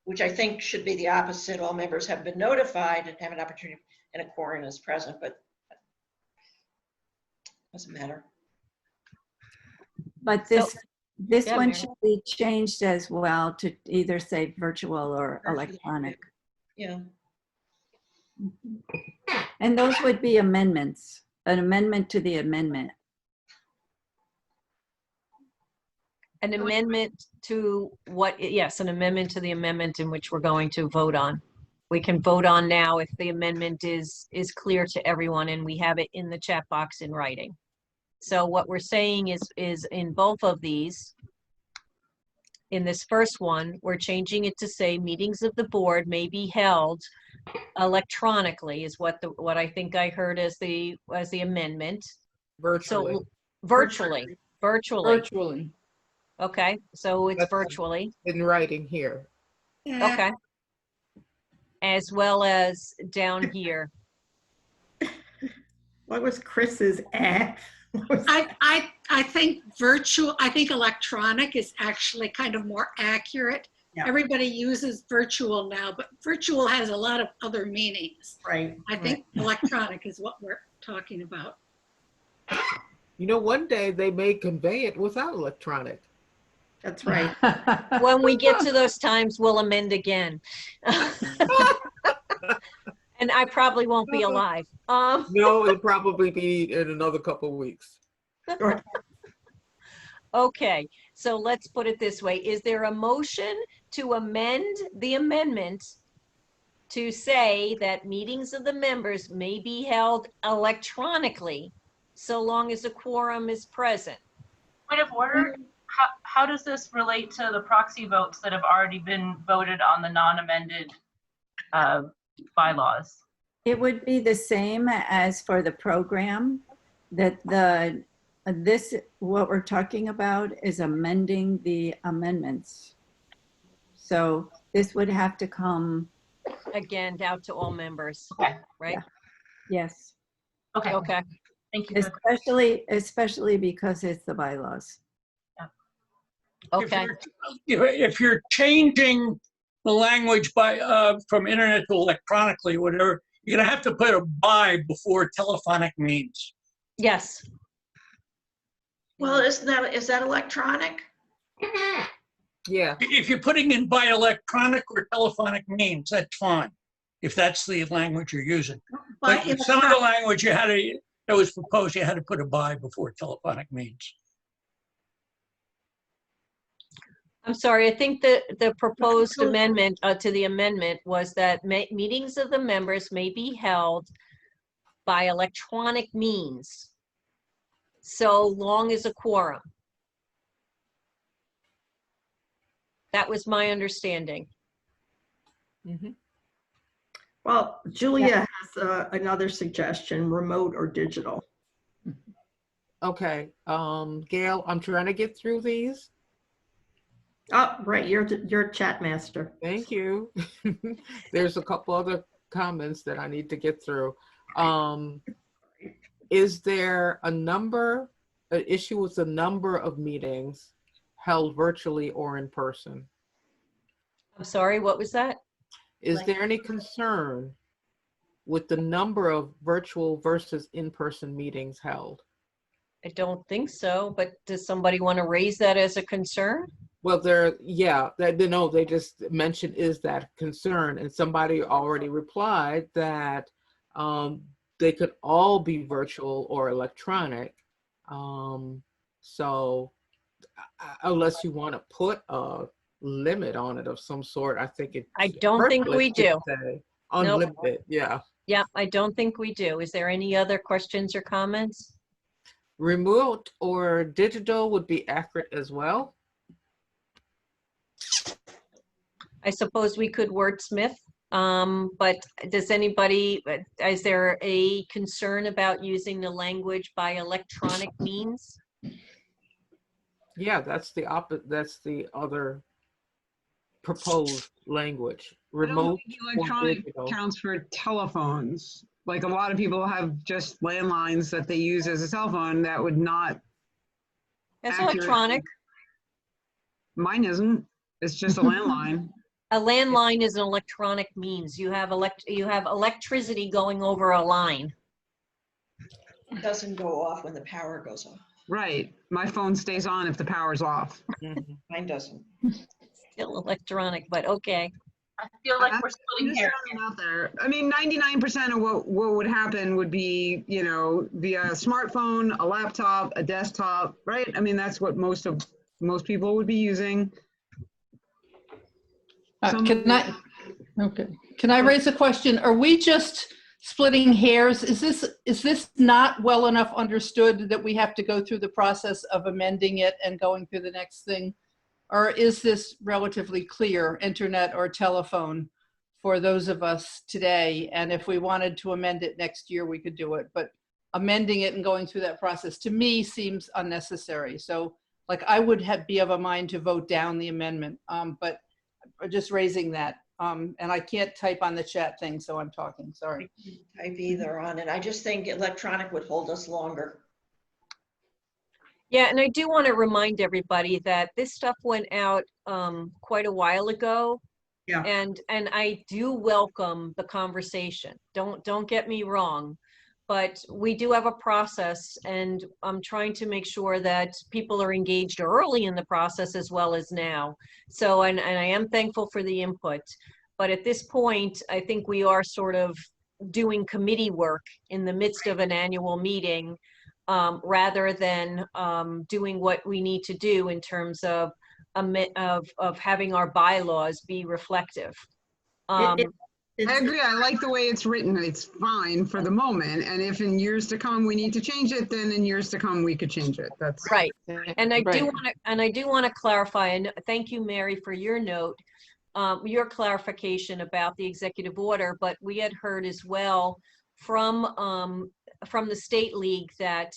Speaker 11: which I think should be the opposite. All members have been notified and have an opportunity and a quorum is present, but doesn't matter.
Speaker 9: but
Speaker 1: So-
Speaker 9: this
Speaker 1: Yeah,
Speaker 9: one
Speaker 1: Mary.
Speaker 9: should be changed as well to either say virtual or
Speaker 11: Virtual.
Speaker 9: electronic.
Speaker 11: Yeah.
Speaker 9: And those would be amendments, an amendment to the amendment.
Speaker 1: an amendment to what, yes, an amendment to the amendment in which we're going to vote on. We can vote on now if the amendment is clear to everyone and we have it in the chat box in writing. So what we're saying is in both of these, in this first one, we're changing it to say meetings of the board may be held electronically is what I think I heard as the amendment.
Speaker 2: Virtually.
Speaker 1: So virtually. Okay, so it's
Speaker 2: That's
Speaker 1: virtually.
Speaker 2: in writing here.
Speaker 1: Okay. As well as down here.
Speaker 4: What was Chris's at?
Speaker 16: I think I think electronic is actually kind of more accurate.
Speaker 4: Yeah.
Speaker 16: Everybody uses virtual now, but virtual has a lot of other meanings.
Speaker 4: Right.
Speaker 16: I think electronic is what we're talking about.
Speaker 2: You know, one day they may convey it without electronic.
Speaker 4: That's right.
Speaker 1: When we get to those times, we'll amend again. And I probably won't be alive.
Speaker 2: No, it'll probably be in another couple of weeks.
Speaker 1: Okay, so let's put it this way. Is there a motion to amend the amendment to say that meetings of the members may be held electronically so long as a quorum is present?
Speaker 6: Point of order, how does this relate to the proxy votes that have already been voted on the non-amended bylaws?
Speaker 9: It would be the same as for the program, that what we're talking about is amending the amendments. So this would have to come.
Speaker 1: Again, out to all members,
Speaker 6: okay.
Speaker 1: Right?
Speaker 9: Yeah. Yes.
Speaker 6: Okay.
Speaker 1: Okay.
Speaker 6: Thank you.
Speaker 9: Especially because it's the bylaws.
Speaker 6: Yeah.
Speaker 1: Okay.
Speaker 17: If you're changing the language from internet to electronically, whatever, you're gonna have to put a by before telephonic means.
Speaker 1: Yes.
Speaker 11: Well, is that electronic?
Speaker 2: Yeah.
Speaker 17: If you're putting in by electronic or telephonic means, that's fine. If that's the language you're using. But with some of the language that was proposed, you had to put a by before telephonic means.
Speaker 1: I'm sorry, I think the proposed amendment to the amendment was that meetings of the members may be held by electronic means so long as a quorum. That was my understanding.
Speaker 2: Mm-hmm.
Speaker 4: Well, Julia has another suggestion, remote or digital.
Speaker 2: Okay, Gail, I'm trying to get through these.
Speaker 4: Oh, right, you're chat master.
Speaker 2: Thank you. There's a couple other comments that I need to get through. Is there an issue with the number of meetings held virtually or in person?
Speaker 1: I'm sorry, what was that?
Speaker 2: Is there any concern with the number of virtual versus in-person meetings held?
Speaker 1: I don't think so, but does somebody want to raise that as a concern?
Speaker 2: Well, they just mentioned, is that concern? And somebody already replied that they could all be virtual or electronic. So unless you want to put a limit on it of some sort, I think
Speaker 1: I don't think we do.
Speaker 2: Unlimited,
Speaker 1: Nope.
Speaker 2: yeah.
Speaker 1: Yeah, I don't think we do. Is there any other questions or comments?
Speaker 2: Remote or digital would be accurate as well.
Speaker 1: I suppose we could wordsmith, but does anybody, is there a concern about using the language by electronic means?
Speaker 2: Yeah, that's the other proposed language.
Speaker 15: I don't
Speaker 2: Remote
Speaker 15: think
Speaker 2: or
Speaker 15: electronic
Speaker 2: digital.
Speaker 15: counts for telephones. Like a lot of people have just landlines that they use as a cell phone. That would not.
Speaker 1: That's
Speaker 15: accurate.
Speaker 1: electronic.
Speaker 15: Mine isn't. It's just a landline.
Speaker 1: A landline is an electronic means. You have electricity going over a line.
Speaker 11: It doesn't go off when the power goes off.
Speaker 15: Right. My phone stays on if the power's off.
Speaker 11: Mine doesn't.
Speaker 1: Still electronic, but okay.
Speaker 6: I feel like we're splitting hairs.
Speaker 15: Out there. I mean, 99% of what would happen would be, you know, via a smartphone, a laptop, a desktop, right? I mean, that's what most people would be using.
Speaker 7: Can I raise a question? Are we just splitting hairs? Is this not well enough understood that we have to go through the process of amending it and going through the next thing? Or is this relatively clear, internet or telephone, for those of us today? And if we wanted to amend it next year, we could do it. But amending it and going through that process, to me, seems unnecessary. So, like, I would be of a mind to vote down the amendment, but just raising that. And I can't type on the chat thing, so I'm talking, sorry.
Speaker 11: I can't type either on it. I just think electronic would hold us longer.
Speaker 1: Yeah, and I do want to remind everybody that this stuff went out quite a while ago.
Speaker 16: Yeah.
Speaker 1: And I do welcome the conversation. Don't get me wrong, but we do have a process, and I'm trying to make sure that people are engaged early in the process as well as now. So, and I am thankful for the input, but at this point, I think we are sort of doing committee work in the midst of an annual meeting, rather than doing what we need to do in terms of having our bylaws be reflective.
Speaker 15: I agree. I like the way it's written. It's fine for the moment. And if in years to come we need to change it, then in years to come we could change it. That's
Speaker 1: right. And I do want to clarify, and thank you, Mary, for your note, your clarification about the executive order. But we had heard as well from the State League that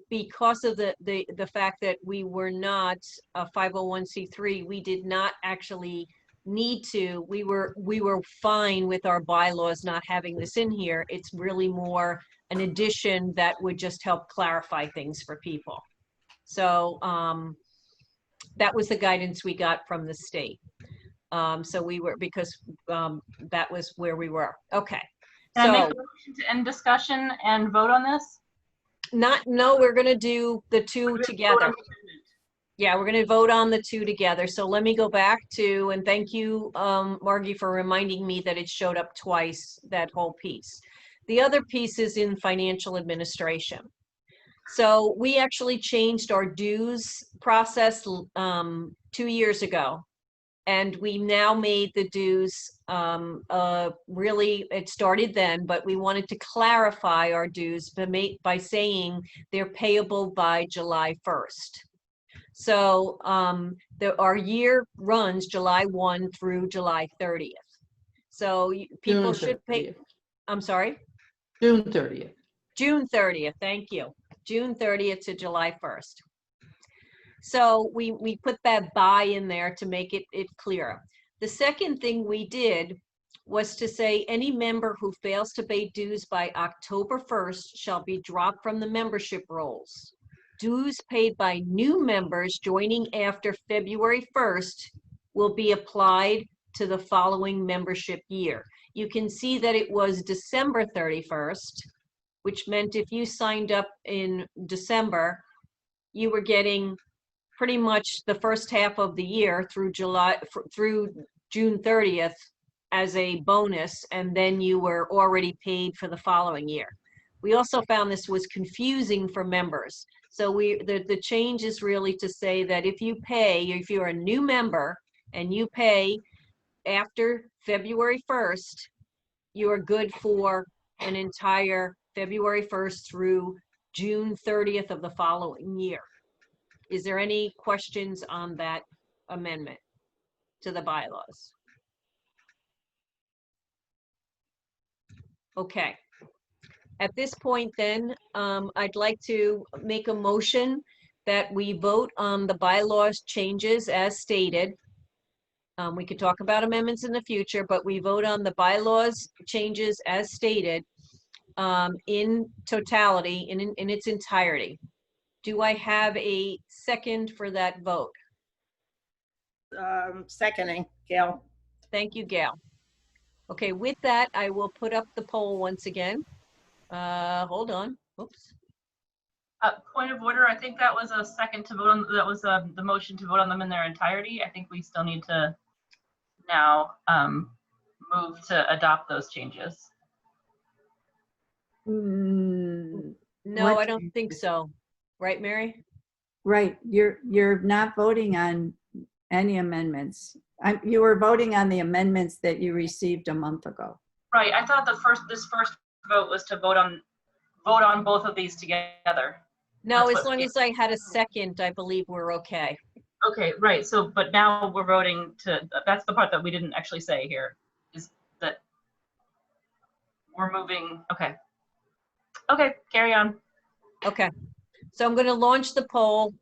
Speaker 1: because of the fact that we were not a 501c3, we did not actually need to. We were fine with our bylaws not having this in here. It's really more an addition that would just help clarify things for people. So that was the guidance we got from the state. So we were, because that was where we were. Okay.
Speaker 6: Can I make a motion to end discussion and vote on this?
Speaker 1: No, we're going to do the two together. Yeah, we're going to vote on the two together. So let me go back to, and thank you, Margie, for reminding me that it showed up twice, that whole piece. The other piece is in financial administration. So we actually changed our dues process 2 years ago. And we now made the dues, really, it started then, but we wanted to clarify our dues by saying they're payable by July 1st. So our year runs July 1 through July 30th. So people should pay, I'm sorry?
Speaker 7: June 30th.
Speaker 1: June 30th, thank you. June 30th to July 1st. So we put that by in there to make it clearer. The second thing we did was to say any member who fails to pay dues by October 1st shall be dropped from the membership rolls. dues paid by new members joining after February 1st will be applied to the following membership year. You can see that it was December 31st, which meant if you signed up in December, you were getting pretty much the first half of the year through through June 30th as a bonus, and then you were already paid for the following year. We also found this was confusing for members. So the change is really to say that if you're a new member and you pay after February 1st, you are good for an entire February 1st through June 30th of the following year. Is there any questions on that amendment to the bylaws? Okay. At this point then, I'd like to make a motion that we vote on the bylaws changes as stated. We could talk about amendments in the future, but we vote on the bylaws changes as stated in totality, in its entirety. Do I have a second for that vote?
Speaker 4: Seconding, Gail.
Speaker 1: Thank you, Gail. Okay, with that, I will put up the poll once again. Hold on. Oops.
Speaker 6: Point of order, I think that was a second to vote on, that was the motion to vote on them in their entirety. I think we still need to now move to adopt those changes.
Speaker 1: No, I don't think so. Right, Mary?
Speaker 9: Right, you're not voting on any amendments. You were voting on the amendments that you received a month ago.
Speaker 6: Right, I thought this first vote was to vote on both of these together.
Speaker 1: No, as long as I had a second, I believe we're okay.
Speaker 6: Okay, right, so, but now we're voting to, that's the part that we didn't actually say here, is that we're moving, okay. Okay, carry on.
Speaker 1: Okay, so I'm going to launch the poll.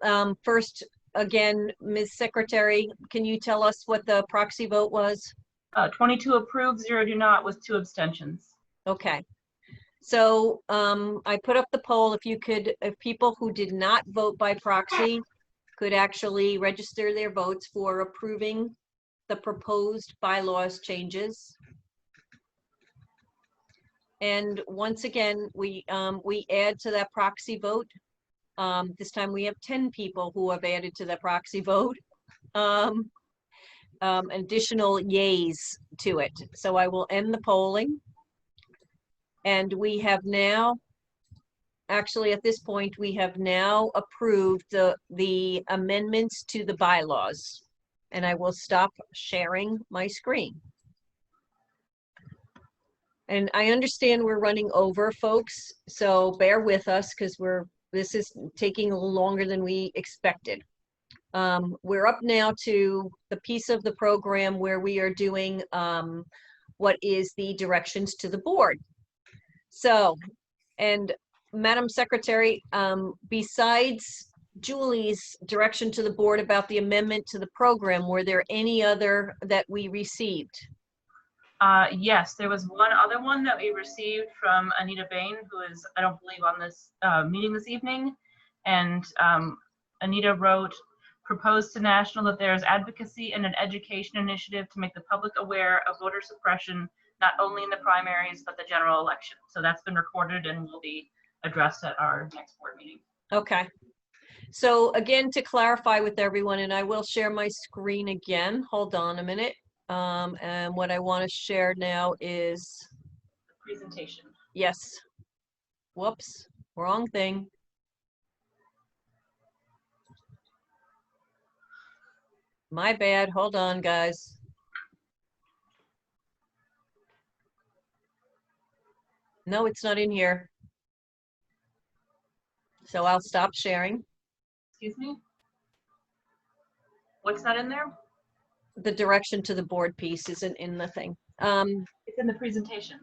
Speaker 1: First, again, Ms. Secretary, can you tell us what the proxy vote was?
Speaker 6: 22 approved, 0 do not, with 2 abstentions.
Speaker 1: Okay, so I put up the poll. If people who did not vote by proxy could actually register their votes for approving the proposed bylaws changes. And once again, we add to that proxy vote. This time we have 10 people who have added to the proxy vote. Additional yays to it. So I will end the polling. And we have now, actually at this point, we have now approved the amendments to the bylaws. And I will stop sharing my screen. And I understand we're running over, folks, so bear with us because this is taking a little longer than we expected. We're up now to the piece of the program where we are doing what is the directions to the board. So, and Madam Secretary, besides Julie's direction to the board about the amendment to the program, were there any other that we received?
Speaker 6: Yes, there was one other one that we received from Anita Bain, who is, I don't believe, on this meeting this evening. And Anita wrote, proposed to National that there is advocacy and an education initiative to make the public aware of voter suppression, not only in the primaries, but the general election. So that's been recorded and will be addressed at our next board meeting.
Speaker 1: Okay. So again, to clarify with everyone, and I will share my screen again. Hold on a minute. And what I want to share now is
Speaker 6: the presentation.
Speaker 1: Yes. Whoops, wrong thing. My bad. Hold on, guys. No, it's not in here. So I'll stop sharing.
Speaker 6: Excuse me? What's not in there?
Speaker 1: The direction to the board piece isn't in the thing.
Speaker 6: It's in the presentation.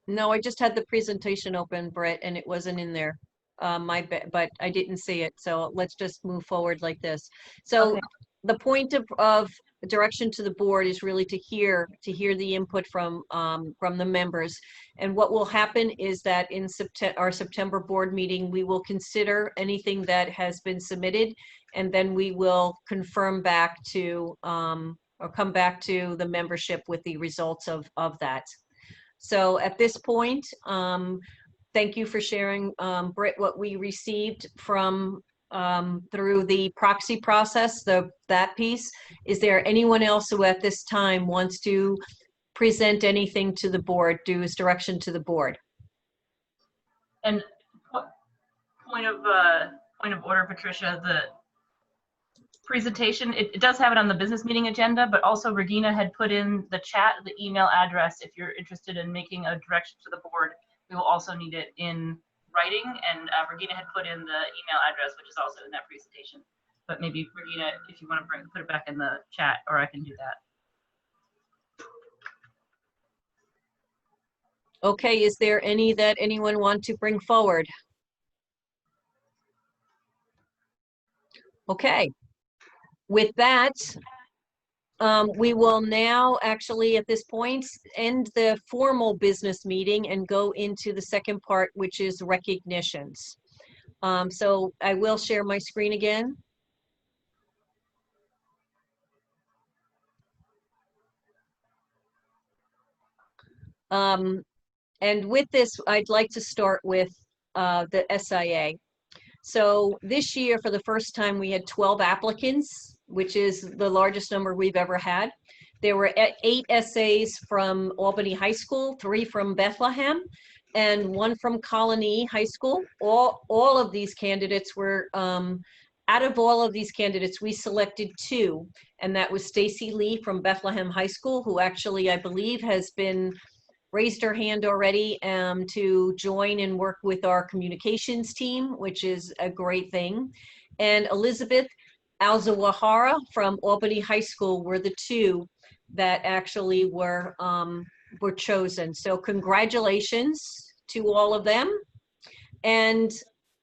Speaker 1: No, I just had the presentation open, Brett, and it wasn't in there. My bad, but I didn't see it. So let's just move forward like this. So,
Speaker 6: okay.
Speaker 1: the point of direction to the board is really to hear the input from the members. And what will happen is that in our September board meeting, we will consider anything that has been submitted, and then we will confirm back to or come back to the membership with the results of that. So at this point, thank you for sharing, Britt, what we received from through the proxy process, that piece. Is there anyone else who at this time wants to present anything to the board, do his direction to the board?
Speaker 6: And point of order, Patricia, the presentation, it does have it on the business meeting agenda, but also Regina had put in the chat the email address if you're interested in making a direction to the board. We will also need it in writing, and Regina had put in the email address, which is also in that presentation. But maybe Regina, if you want to put it back in the chat, or I can do that.
Speaker 1: Okay, is there any that anyone want to bring forward? Okay, with that, we will now actually at this point end the formal business meeting and go into the second part, which is recognitions. So I will share my screen again. And with this, I'd like to start with the SIA. So this year, for the first time, we had 12 applicants, which is the largest number we've ever had. There were 8 essays from Albany High School, 3 from Bethlehem, and 1 from Colony High School. All of these candidates were, out of all of these candidates, we selected 2, and that was Stacy Lee from Bethlehem High School, who actually, I believe, has been raised her hand already to join and work with our communications team, which is a great thing. And Elizabeth Alzawahara from Albany High School were the 2 that actually were chosen. So congratulations to all of them. And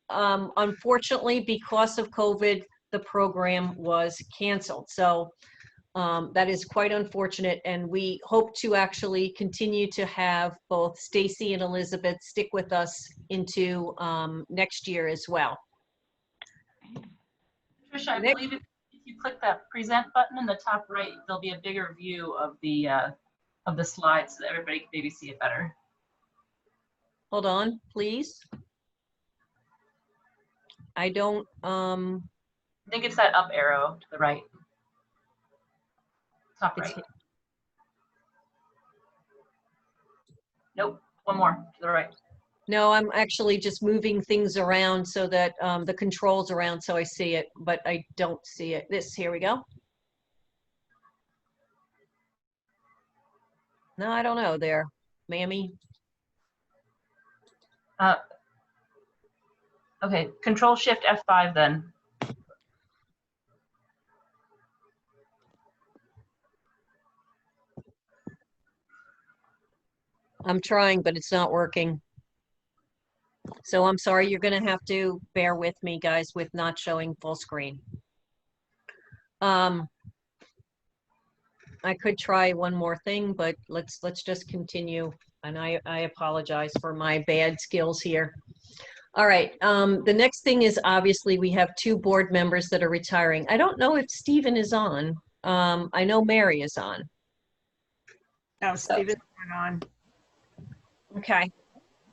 Speaker 1: unfortunately, because of COVID, the program was canceled. So that is quite unfortunate, and we hope to actually continue to have both Stacy and Elizabeth stick with us into next year as well.
Speaker 6: Patricia, I believe if you click that present button in the top right, there'll be a bigger view of the slides so that everybody can maybe see it better.
Speaker 1: Hold on, please. I don't.
Speaker 6: I think it's that up arrow to the right. Top right. Nope, one more to the right.
Speaker 1: No, I'm actually just moving things around so that the controls around so I see it, but I don't see it. Here we go. No, I don't know there, Mammy.
Speaker 6: Okay, Control Shift F5 then.
Speaker 1: I'm trying, but it's not working. So I'm sorry, you're gonna have to bear with me, guys, with not showing full screen. I could try one more thing, but let's just continue. And I apologize for my bad skills here. All right, the next thing is obviously we have 2 board members that are retiring. I don't know if Stephen is on. I know Mary is on.
Speaker 4: No, Stephen's not on.
Speaker 1: Okay,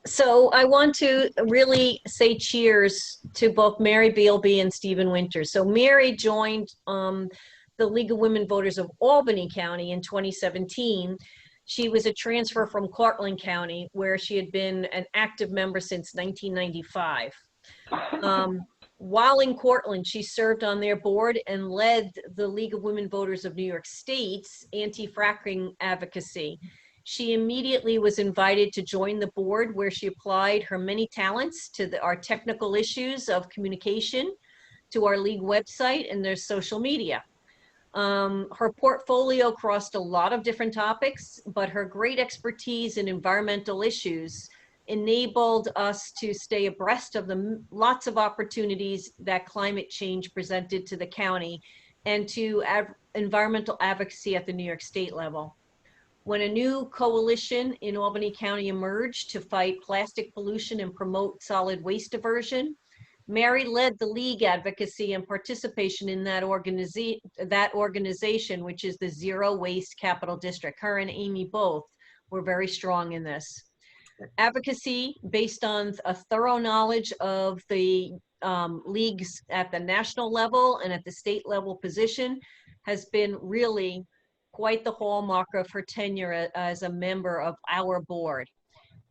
Speaker 1: so I want to really say cheers to both Mary Bealby and Stephen Winters. So Mary joined the League of Women Voters of Albany County in 2017. She was a transfer from Cortland County, where she had been an active member since 1995. While in Cortland, she served on their board and led the League of Women Voters of New York State's anti-fracking advocacy. She immediately was invited to join the board, where she applied her many talents to our technical issues of communication, to our league website, and their social media. Her portfolio crossed a lot of different topics, but her great expertise in environmental issues enabled us to stay abreast of the lots of opportunities that climate change presented to the county, and to environmental advocacy at the New York State level. When a new coalition in Albany County emerged to fight plastic pollution and promote solid waste diversion, Mary led the league advocacy and participation in that organization, which is the Zero Waste Capital District. Her and Amy both were very strong in this. Advocacy based on a thorough knowledge of the leagues at the national level and at the state level position has been really quite the hallmark of her tenure as a member of our board.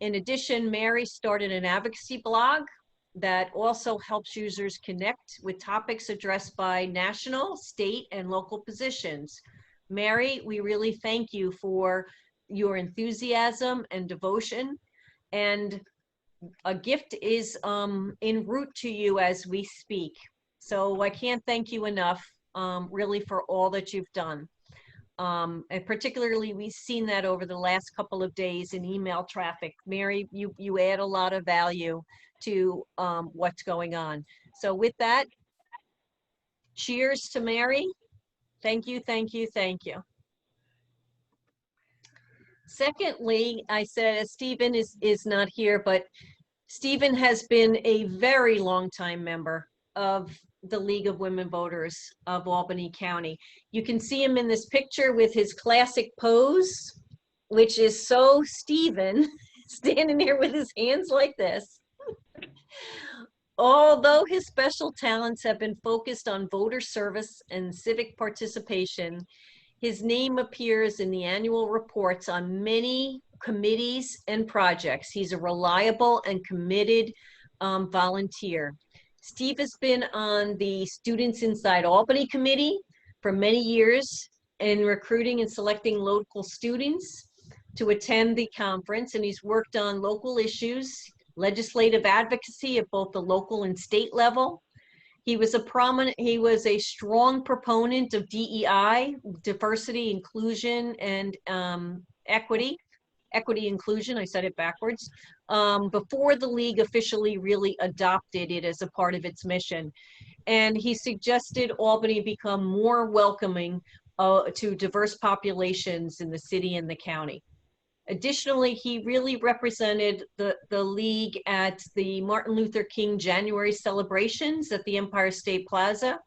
Speaker 1: In addition, Mary started an advocacy blog that also helps users connect with topics addressed by national, state, and local positions. Mary, we really thank you for your enthusiasm and devotion, and a gift is en route to you as we speak. So I can't thank you enough, really, for all that you've done. And particularly, we've seen that over the last couple of days in email traffic. Mary, you add a lot of value to what's going on. So with that, cheers to Mary. Thank you, thank you, thank you. Secondly, I said Stephen is not here, but Stephen has been a very long time member of the League of Women Voters of Albany County. You can see him in this picture with his classic pose, which is so Stephen, standing there with his hands like this. Although his special talents have been focused on voter service and civic participation, his name appears in the annual reports on many committees and projects. He's a reliable and committed volunteer. Steve has been on the Students Inside Albany Committee for many years in recruiting and selecting local students to attend the conference, and he's worked on local issues, legislative advocacy at both the local and state level. He was a strong proponent of DEI, diversity, inclusion, and equity inclusion, I said it backwards, before the league officially really adopted it as a part of its mission. And he suggested Albany become more welcoming to diverse populations in the city and the county. Additionally, he really represented the league at the Martin Luther King January celebrations at the Empire State Plaza.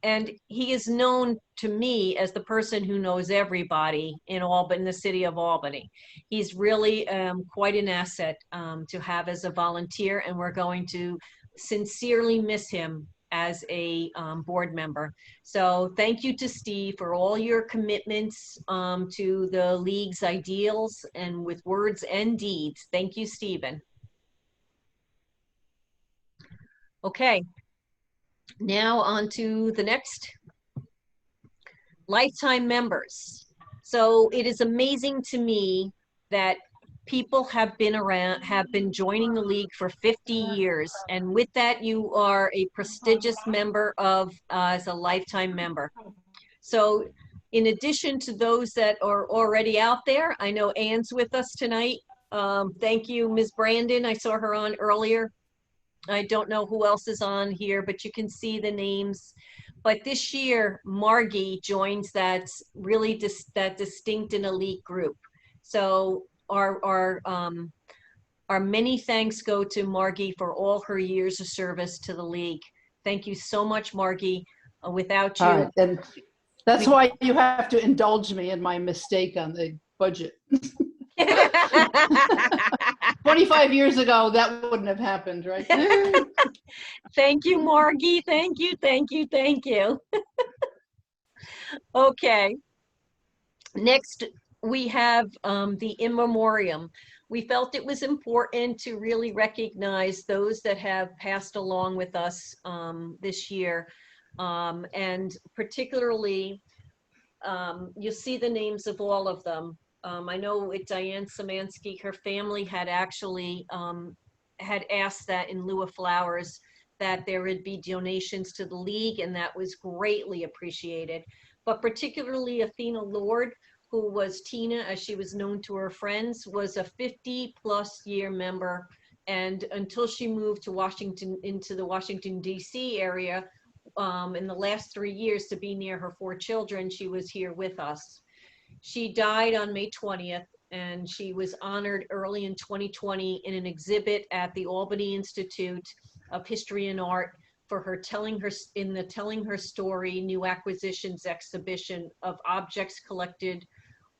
Speaker 1: And he is known to me as the person who knows everybody in Albany, in the city of Albany. He's really quite an asset to have as a volunteer, and we're going to sincerely miss him as a board member. So thank you to Steve for all your commitments to the league's ideals and with words and deeds. Thank you, Stephen. Okay, now on to the next. Lifetime members. So it is amazing to me that people have been joining the league for 50 years. And with that, you are a prestigious member of, as a lifetime member. So in addition to those that are already out there, I know Ann's with us tonight. Thank you, Ms. Brandon. I saw her on earlier. I don't know who else is on here, but you can see the names. But this year, Margie joins that really that distinct and elite group. So our many thanks go to Margie for all her years of service to the league. Thank you so much, Margie. Without you,
Speaker 7: and that's why you have to indulge me in my mistake on the budget. 25 years ago, that wouldn't have happened, right?
Speaker 1: Thank you, Margie. Thank you, thank you, thank you. Okay. Next, we have the in memoriam. We felt it was important to really recognize those that have passed along with us this year. And particularly, you'll see the names of all of them. I know with Diane Szymanski, her family had actually had asked that in lieu of flowers, that there would be donations to the league, and that was greatly appreciated. But particularly Athena Lord, who was Tina, as she was known to her friends, was a 50+ year member. And until she moved to Washington, into the Washington, D.C. area, in the last 3 years to be near her 4 children. She was here with us. She died on May 20th, and she was honored early in 2020 in an exhibit at the Albany Institute of History and Art for her telling her story New Acquisitions exhibition of objects collected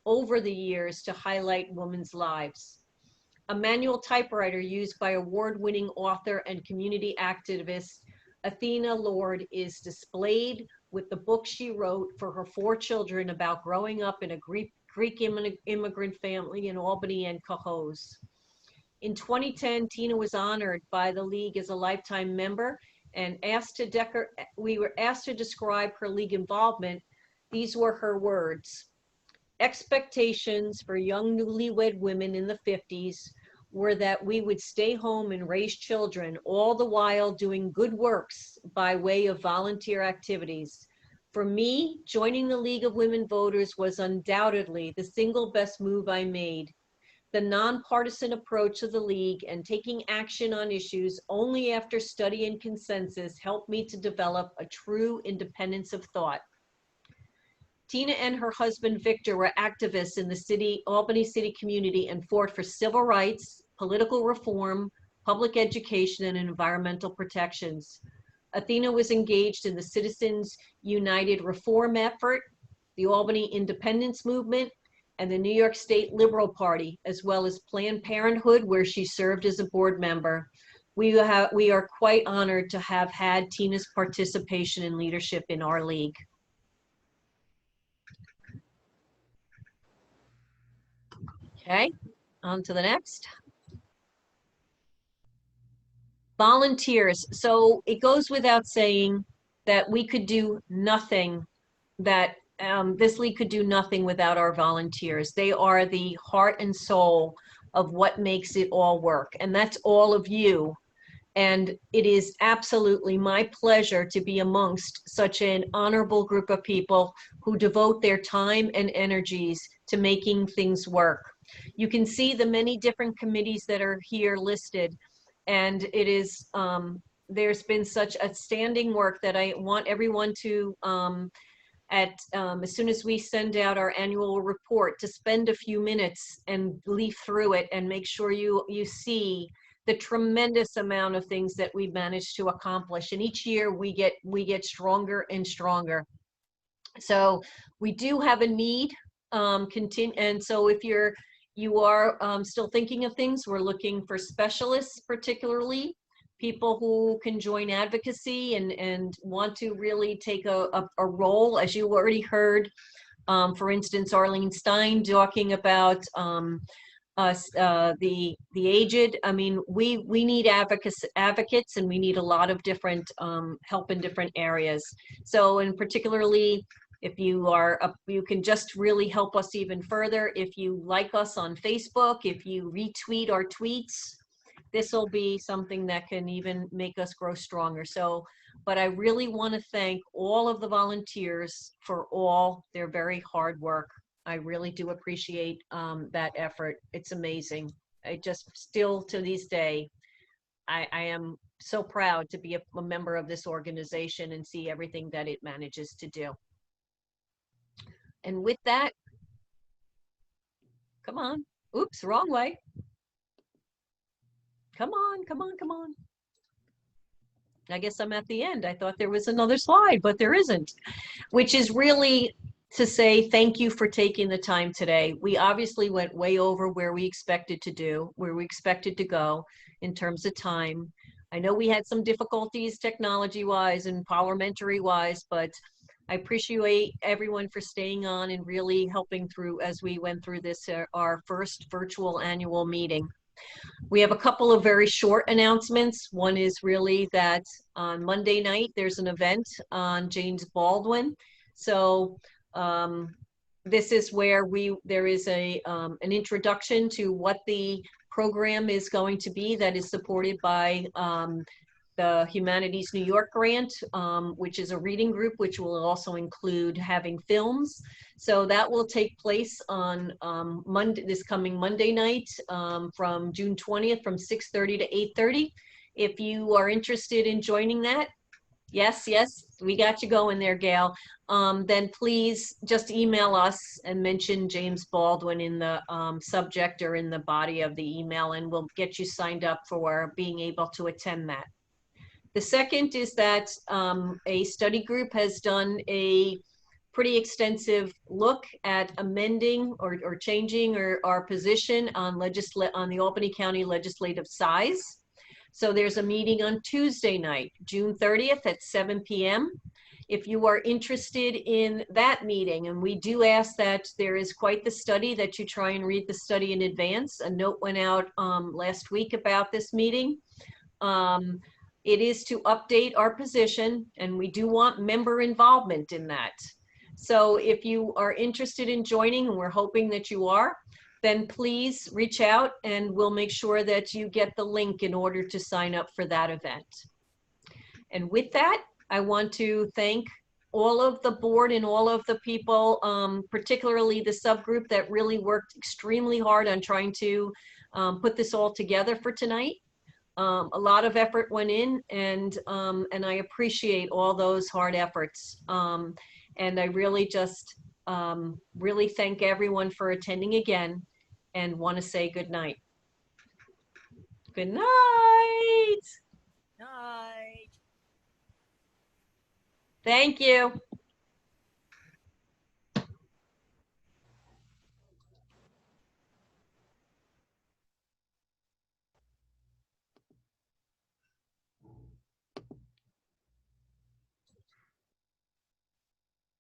Speaker 1: over the years to highlight women's lives. A manual typewriter used by award-winning author and community activist Athena Lord is displayed with the book she wrote for her 4 children about growing up in a Greek immigrant family in Albany and Cohoes. In 2010, Tina was honored by the League as a lifetime member and we were asked to describe her League involvement. These were her words. Expectations for young newlywed women in the 50s were that we would stay home and raise children, all the while doing good works by way of volunteer activities. For me, joining the League of Women Voters was undoubtedly the single best move I made. The nonpartisan approach of the League and taking action on issues only after study and consensus helped me to develop a true independence of thought. Tina and her husband, Victor, were activists in the Albany city community and fought for civil rights, political reform, public education, and environmental protections. Athena was engaged in the Citizens United reform effort, the Albany Independence Movement, and the New York State Liberal Party, as well as Planned Parenthood, where she served as a board member. We are quite honored to have had Tina's participation and leadership in our league. Okay, on to the next. Volunteers. So it goes without saying that we could do nothing, that this league could do nothing without our volunteers. They are the heart and soul of what makes it all work. And that's all of you. And it is absolutely my pleasure to be amongst such an honorable group of people who devote their time and energies to making things work. You can see the many different committees that are here listed. And it is, there's been such outstanding work that I want everyone to, as soon as we send out our annual report, to spend a few minutes and leaf through it and make sure you see the tremendous amount of things that we've managed to accomplish. And each year we get stronger and stronger. So we do have a need, and so if you are still thinking of things, we're looking for specialists, particularly people who can join advocacy and want to really take a role, as you already heard. For instance, Arlene Stein talking about the aged. I mean, we need advocates, and we need a lot of different help in different areas. So, and particularly, if you are, you can just really help us even further. If you like us on Facebook, if you retweet our tweets, this will be something that can even make us grow stronger. So, but I really want to thank all of the volunteers for all their very hard work. I really do appreciate that effort. It's amazing. I just still to this day, I am so proud to be a member of this organization and see everything that it manages to do. And with that, come on. Oops, wrong way. Come on, come on, come on. I guess I'm at the end. I thought there was another slide, but there isn't, which is really to say thank you for taking the time today. We obviously went way over where we expected to go in terms of time. I know we had some difficulties technology-wise and parliamentary-wise, but I appreciate everyone for staying on and really helping through as we went through this, our first virtual annual meeting. We have a couple of very short announcements. One is really that on Monday night, there's an event on James Baldwin. So this is where there is an introduction to what the program is going to be that is supported by the Humanities New York grant, which is a reading group, which will also include having films. So that will take place on this coming Monday night from June 20th from 6:30 to 8:30. If you are interested in joining that, yes, We got you going there, Gail. Then please just email us and mention James Baldwin in the subject or in the body of the email, and we'll get you signed up for being able to attend that. The second is that a study group has done a pretty extensive look at amending or changing our position on the Albany County legislative size. So there's a meeting on Tuesday night, June 30th at 7 p.m. If you are interested in that meeting, and we do ask that there is quite the study, that you try and read the study in advance. A note went out last week about this meeting. It is to update our position, and we do want member involvement in that. So if you are interested in joining, and we're hoping that you are, then please reach out and we'll make sure that you get the link in order to sign up for that event. And with that, I want to thank all of the board and all of the people, particularly the subgroup that really worked extremely hard on trying to put this all together for tonight. A lot of effort went in, and I appreciate all those hard efforts. And I really just really thank everyone for attending again, and want to say good night. Good night.
Speaker 13: Night.
Speaker 1: Thank you.